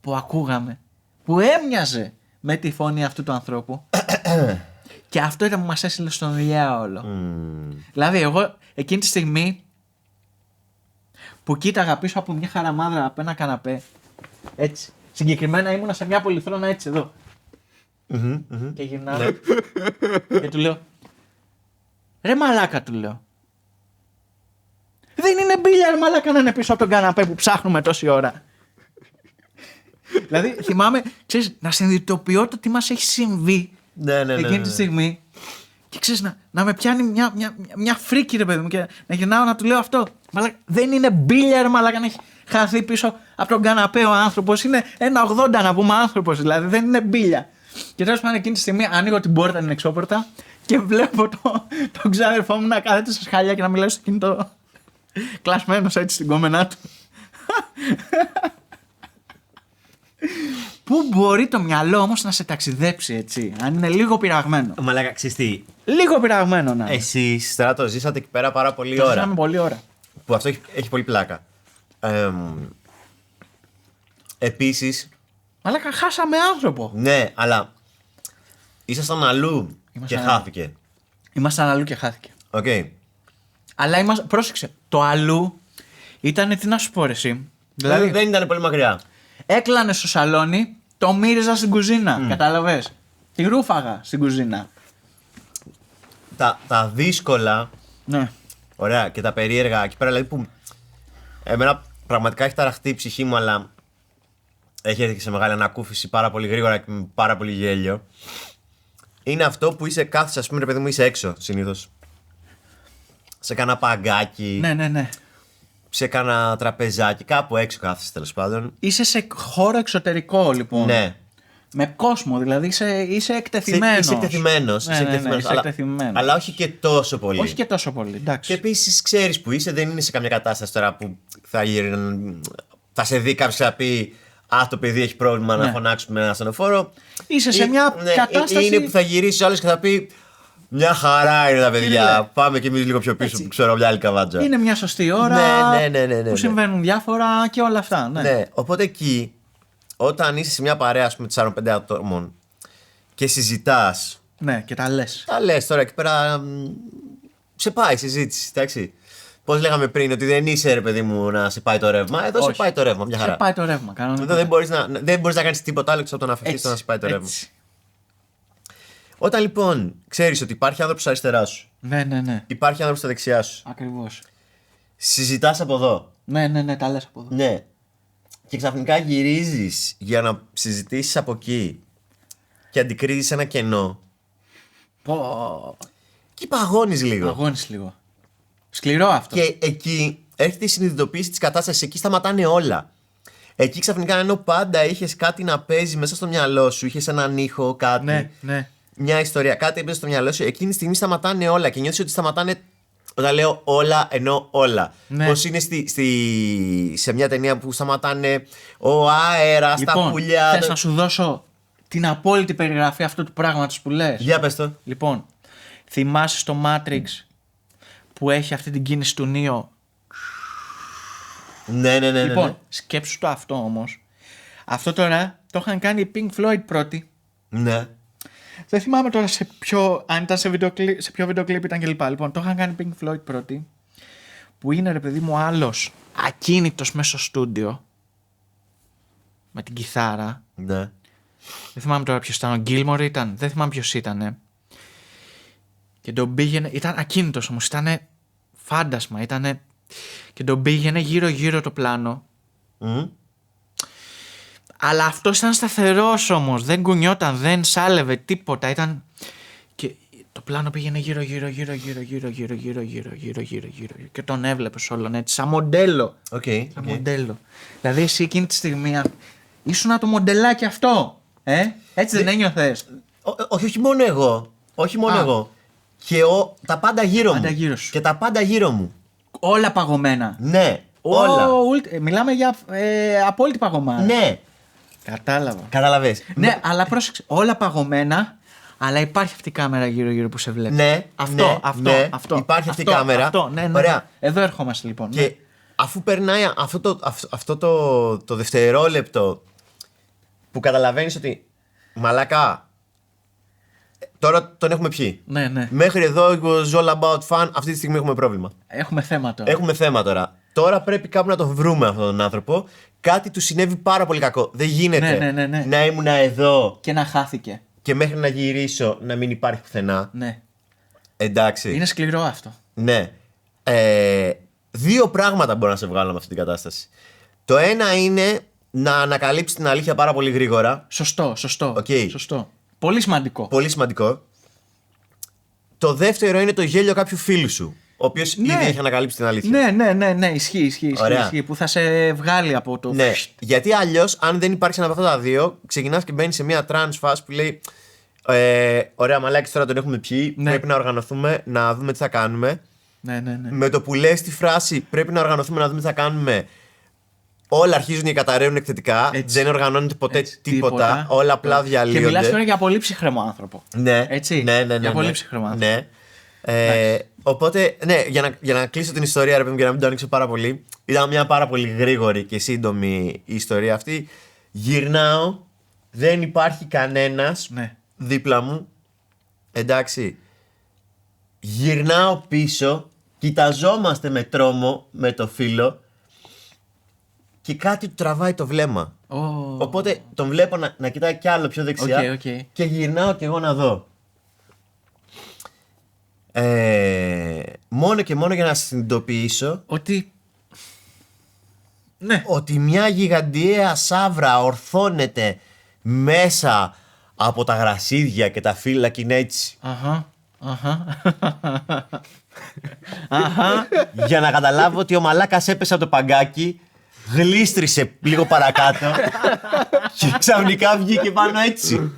που ακούγαμε, που έμοιαζε με τη φωνή αυτού του ανθρώπου. Και αυτό ήταν που μας έστειλε στον διάολο. Δηλαδή εγώ εκείνη τη στιγμή που κοίταγα πίσω από μια χαραμάδρα από ένα καναπέ, έτσι, συγκεκριμένα ήμουνα σε μια πολυθρόνα έτσι εδώ. Και γυρνάω και του λέω, ρε μαλάκα, του λέω, δεν είναι μπίλιαρ μαλάκα να είναι πίσω από τον καναπέ που ψάχνουμε τόση ώρα. Δηλαδή θυμάμαι, ξέρεις, να συνειδητοποιώ το τι μας έχει συμβεί εκείνη τη στιγμή. Και ξέρεις, να με πιάνει μια φρίκη, ρε παιδί μου, και να γυρνάω να του λέω αυτό. Μαλάκα, δεν είναι μπίλιαρ μαλάκα να έχει χαθεί πίσω από τον καναπέ ο άνθρωπος. Είναι ένα 80 να πούμε άνθρωπος, δηλαδή δεν είναι μπίλια. Και τέλος πάντων εκείνη τη στιγμή ανοίγω την πόρτα, την εξώπορτα, και βλέπω τον ξάδερφό μου να κάθεται στα σχάλια και να μιλάει στο κινητό. Κλασμένος έτσι στην κόμενά του. Πού μπορεί το μυαλό όμως να σε ταξιδέψει έτσι, αν είναι λίγο πειραγμένο? Μαλάκα, ξέρεις τι. Λίγο πειραγμένο να είναι. Εσείς τώρα το ζήσατε εκεί πέρα πάρα πολύ Το ώρα. ζήσαμε πολλή ώρα. Που αυτό έχει πολύ πλάκα. Επίσης. Μαλάκα, χάσαμε άνθρωπο. Ναι, αλλά ήσασταν αλλού και χάθηκε. Ήμασταν αλλού και χάθηκε. Οκ. Αλλά πρόσεξε, το αλλού ήταν, τι να σου πω ρε εσύ. Δηλαδή Δεν ήταν πολύ μακριά. έκλανε στο σαλόνι, το μύριζα στην κουζίνα. Κατάλαβες. Τη ρούφαγα στην κουζίνα. Τα δύσκολα. Ναι. Ωραία, και τα περίεργα εκεί πέρα, δηλαδή που εμένα πραγματικά έχει ταραχτεί η ψυχή μου, αλλά έχει έρθει και σε μεγάλη ανακούφιση πάρα πολύ γρήγορα και με πάρα πολύ γέλιο. Είναι αυτό που είσαι κάθεσαι, ας πούμε, ρε παιδί μου, είσαι έξω συνήθως. Σε κάνα παγκάκι. Ναι. Σε κάνα τραπεζάκι, κάπου έξω κάθεσαι τέλος πάντων. Είσαι σε χώρο εξωτερικό λοιπόν. Ναι. Με κόσμο, δηλαδή είσαι εκτεθειμένος. Είσαι εκτεθειμένος. Ναι, είσαι εκτεθειμένος. Αλλά όχι και τόσο πολύ. Όχι και τόσο πολύ, εντάξει. Και επίσης ξέρεις που είσαι, δεν είναι σε καμιά κατάσταση τώρα που θα σε δει κάποιος και θα πει «Α, το παιδί έχει πρόβλημα, να φωνάξουμε ένα ασθενοφόρο». Είσαι σε μια κατάσταση. Είναι που θα γυρίσει ο άλλος και θα πει «Μια χαρά είναι τα παιδιά, πάμε κι εμείς λίγο πιο πίσω που ξέρω μια άλλη καβάτζα». Είναι μια σωστή ώρα που συμβαίνουν διάφορα και όλα αυτά. Ναι, οπότε εκεί, όταν είσαι σε μια παρέα, ας πούμε, 4-5 ατόμων και συζητάς. Ναι, και τα λες. Τα λες τώρα εκεί πέρα. Σε πάει η συζήτηση, εντάξει. Πώς λέγαμε πριν, ότι δεν είσαι ρε παιδί μου να σε πάει το ρεύμα. Εδώ σε πάει το ρεύμα, μια χαρά. Σε πάει το ρεύμα, κανονικά. Εδώ δεν μπορείς να κάνεις τίποτα άλλο εξ από το να αφαιθείς το να σε πάει το ρεύμα. Όταν λοιπόν ξέρεις ότι υπάρχει άνθρωπος αριστερά σου. Ναι. Υπάρχει άνθρωπος στα δεξιά σου. Ακριβώς. Συζητάς από εδώ. Ναι, τα λες από εδώ. Ναι. Και ξαφνικά γυρίζεις για να συζητήσεις από εκεί και αντικρίζεις ένα κενό. Και παγώνεις λίγο. Παγώνεις λίγο. Σκληρό αυτό. Και εκεί έρχεται η συνειδητοποίηση της κατάστασης. Εκεί σταματάνε όλα. Εκεί ξαφνικά ενώ πάντα είχες κάτι να παίζει μέσα στο μυαλό σου, είχες έναν ήχο, κάτι. Ναι, ναι. Μια ιστορία, κάτι έπαιζε στο μυαλό σου, εκείνη τη στιγμή σταματάνε όλα και νιώθεις ότι σταματάνε. Όταν λέω όλα, εννοώ όλα. Ναι. Πώς είναι σε μια ταινία που σταματάνε ο αέρας, τα πουλιά. Θες να σου δώσω την απόλυτη περιγραφή αυτού του πράγματος που λες? Για πες το. Λοιπόν, θυμάσαι στο Matrix που έχει αυτή την κίνηση του Νίο? Ναι. Λοιπόν, σκέψου το αυτό όμως. Αυτό τώρα το είχαν κάνει οι Pink Floyd πρώτοι. Ναι. Δεν θυμάμαι τώρα αν ήταν σε ποιο βίντεο κλιπ ήταν κλπ. Λοιπόν, το είχαν κάνει Pink Floyd πρώτοι. Που είναι, ρε παιδί μου, άλλος ακίνητος μέσα στο στούντιο. Με την κιθάρα. Ναι. Δεν θυμάμαι τώρα ποιος ήταν. Ο Gilmore ήταν. Δεν θυμάμαι ποιος ήταν. Και τον πήγαινε. Ήταν ακίνητος όμως. Ήταν φάντασμα. Και τον πήγαινε γύρω-γύρω το πλάνο. Αλλά αυτός ήταν σταθερός όμως. Δεν κουνιόταν, δεν σάλευε τίποτα. Ήταν. Και το πλάνο πήγαινε γύρω-γύρω. Και τον έβλεπες όλον έτσι. Σαν μοντέλο. Okay. Σαν μοντέλο. Δηλαδή εσύ εκείνη τη στιγμή ήσουν το μοντελάκι αυτό. Έτσι δεν ένιωθες? Όχι μόνο εγώ. Όχι μόνο εγώ. Και τα πάντα γύρω μου. Και τα πάντα γύρω μου. Όλα παγωμένα. Ναι, όλα. Μιλάμε για απόλυτη παγωμάνα. Ναι. Κατάλαβα. Καταλαβες. Ναι, αλλά πρόσεξε. Όλα παγωμένα, αλλά υπάρχει αυτή η κάμερα γύρω-γύρω που σε βλέπει. Ναι, αυτό. Υπάρχει αυτή η κάμερα. Ναι. Ωραία. Εδώ ερχόμαστε λοιπόν. Και αφού περνάει αυτό το δευτερόλεπτο που καταλαβαίνεις ότι μαλάκα, τώρα τον έχουμε πιει. Ναι. Μέχρι εδώ it was all about fun. Αυτή τη στιγμή έχουμε πρόβλημα. Έχουμε θέμα τώρα. Τώρα πρέπει κάπου να τον βρούμε αυτόν τον άνθρωπο. Κάτι του συνέβη πάρα πολύ κακό. Δεν γίνεται να ήμουν εδώ και να χάθηκε. Και μέχρι να γυρίσω να μην υπάρχει πουθενά. Ναι. Εντάξει. Είναι σκληρό αυτό. Ναι. Δύο πράγματα μπορώ να σε βγάλω με αυτή την κατάσταση. Το ένα είναι να ανακαλύψεις την αλήθεια πάρα πολύ γρήγορα. Σωστό. Okay. Σωστό. Πολύ σημαντικό. Πολύ σημαντικό. Το δεύτερο είναι το γέλιο κάποιου φίλου σου, ο οποίος ήδη έχει ανακαλύψει την αλήθεια. Ναι, ισχύει. Που θα σε βγάλει από το. Ναι, γιατί αλλιώς, αν δεν υπάρχει ένα από αυτά τα δύο, ξεκινάς και μπαίνεις σε μια trans φάση που λέει ωραία, μαλάκι, τώρα τον έχουμε πιει. Πρέπει να οργανωθούμε, να δούμε τι θα κάνουμε. Ναι. Με το που λες τη φράση πρέπει να οργανωθούμε, να δούμε τι θα κάνουμε, όλα αρχίζουν και καταραίουν εκθετικά. Δεν οργανώνεται ποτέ τίποτα. Όλα απλά διαλύονται. Και μιλάς τώρα για πολύ ψυχραιμό άνθρωπο. Ναι. Έτσι. Ναι. Για πολύ ψυχραιμό άνθρωπο. Ναι. Οπότε, ναι, για να κλείσω την ιστορία, ρε παιδί μου, και να μην το ανοίξω πάρα πολύ. Ήταν μια πάρα πολύ γρήγορη και σύντομη η ιστορία αυτή. Γυρνάω, δεν υπάρχει κανένας δίπλα μου. Εντάξει. Γυρνάω πίσω, κοιταζόμαστε με τρόμο με το φίλο και κάτι του τραβάει το βλέμμα. Οπότε τον βλέπω να κοιτάει κι άλλο πιο δεξιά και γυρνάω κι εγώ να δω. Μόνο και μόνο για να συνειδητοποιήσω ότι μια γιγαντιαία σαύρα ορθώνεται μέσα από τα γρασίδια και τα φύλλα και είναι έτσι. Για να καταλάβω ότι ο μαλάκας έπεσε από το παγκάκι, γλίστρισε λίγο παρακάτω και ξαφνικά βγήκε πάνω έτσι.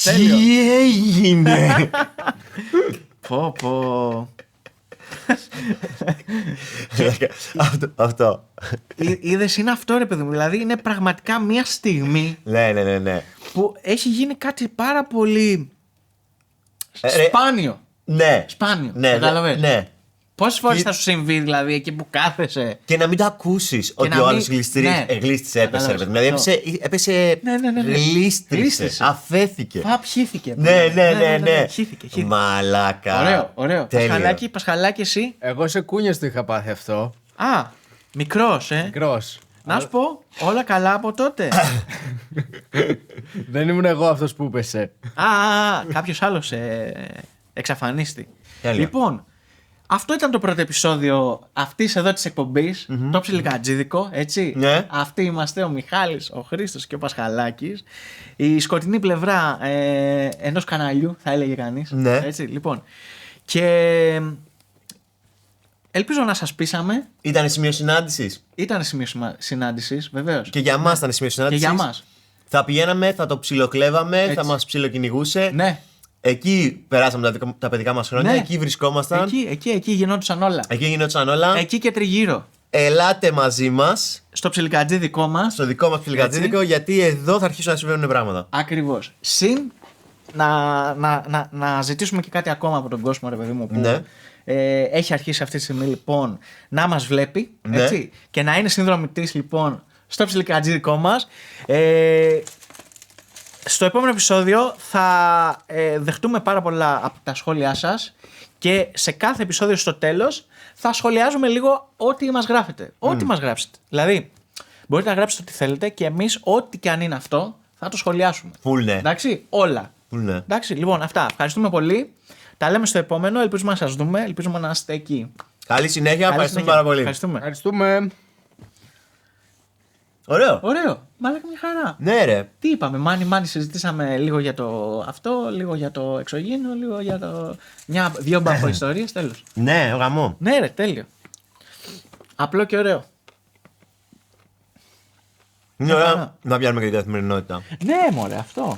Τι έγινε? Πω. Αυτό. Είδες, είναι αυτό, ρε παιδί μου. Δηλαδή είναι πραγματικά μια στιγμή Ναι. που έχει γίνει κάτι πάρα πολύ σπάνιο. Ναι. Σπάνιο. Ναι. Ναι. Πόσες φορές θα σου συμβεί δηλαδή εκεί που κάθεσαι και να μην το ακούσεις ότι ο άλλος γλίστρισε, έπεσε. Δηλαδή έπεσε, γλίστρισε, αφέθηκε. Χύθηκε. Ναι. Χύθηκε. Μαλάκα. Ωραίο. Πασχαλάκι εσύ. Εγώ σε κούνιες το είχα πάθει αυτό. Μικρός, Μικρός. Να σου πω, όλα καλά από τότε. Δεν ήμουν εγώ αυτός που πέσε. Κάποιος άλλος εξαφανίστη. Λοιπόν, αυτό ήταν το πρώτο επεισόδιο αυτής εδώ της εκπομπής. Το ψιλικατζίδικο, έτσι. Ναι. Αυτοί είμαστε ο Μιχάλης, ο Χρήστος και ο Πασχαλάκης. Η σκοτεινή πλευρά ενός καναλιού, θα έλεγε κανείς. Ναι. Έτσι, λοιπόν. Και Ελπίζω να σας πείσαμε. Ήταν σημείο συνάντησης. Ήταν σημείο συνάντησης, βεβαίως. Και για μας ήταν σημείο Και συνάντησης. για μας. Θα πηγαίναμε, θα το ψιλοκλέβαμε, Έτσι. θα μας ψιλοκυνηγούσε. Ναι. Εκεί περάσαμε τα παιδικά μας χρόνια, Ναι. εκεί βρισκόμασταν. Εκεί γινόντουσαν όλα. Εκεί γινόταν όλα. Εκεί και τριγύρω. Ελάτε μαζί μας, Στο ψιλικατζί δικό μας. στο δικό μας ψιλοκατζίδικο, γιατί εδώ θα αρχίσουν να συμβαίνουν πράγματα. Ακριβώς. Συν να ζητήσουμε και κάτι ακόμα από τον κόσμο, ρε παιδί μου, που Ναι. έχει αρχίσει αυτή τη στιγμή λοιπόν να μας βλέπει, Ναι. έτσι, και να είναι συνδρομητής λοιπόν στο ψιλικατζί δικό μας. Στο επόμενο επεισόδιο θα δεχτούμε πάρα πολλά από τα σχόλιά σας και σε κάθε επεισόδιο στο τέλος θα σχολιάζουμε λίγο ό,τι μας γράφετε. Ό,τι μας γράψετε. Δηλαδή, μπορείτε να γράψετε ό,τι θέλετε και εμείς ό,τι και αν είναι αυτό θα το σχολιάσουμε. Φουλ ναι. Εντάξει, όλα. Φουλ ναι. Εντάξει, λοιπόν, αυτά. Ευχαριστούμε πολύ. Τα λέμε στο επόμενο. Ελπίζουμε να σας δούμε. Ελπίζουμε να είστε εκεί. Καλή συνέχεια, ευχαριστούμε πάρα πολύ. Ευχαριστούμε. Ευχαριστούμε. Ωραίο. Ωραίο. Μαλάκα μια χαρά. Ναι, ρε. Τι είπαμε, μάνι, συζητήσαμε λίγο για το αυτό, λίγο για το εξωγήινο, λίγο για το. Δύο μπαφοϊστορίες, τέλος. Ναι, γαμό. Ναι, ρε, τέλειο. Απλό και ωραίο. Είναι ωραία να πιάνουμε και την καθημερινότητα. Ναι, μωρέ, αυτό.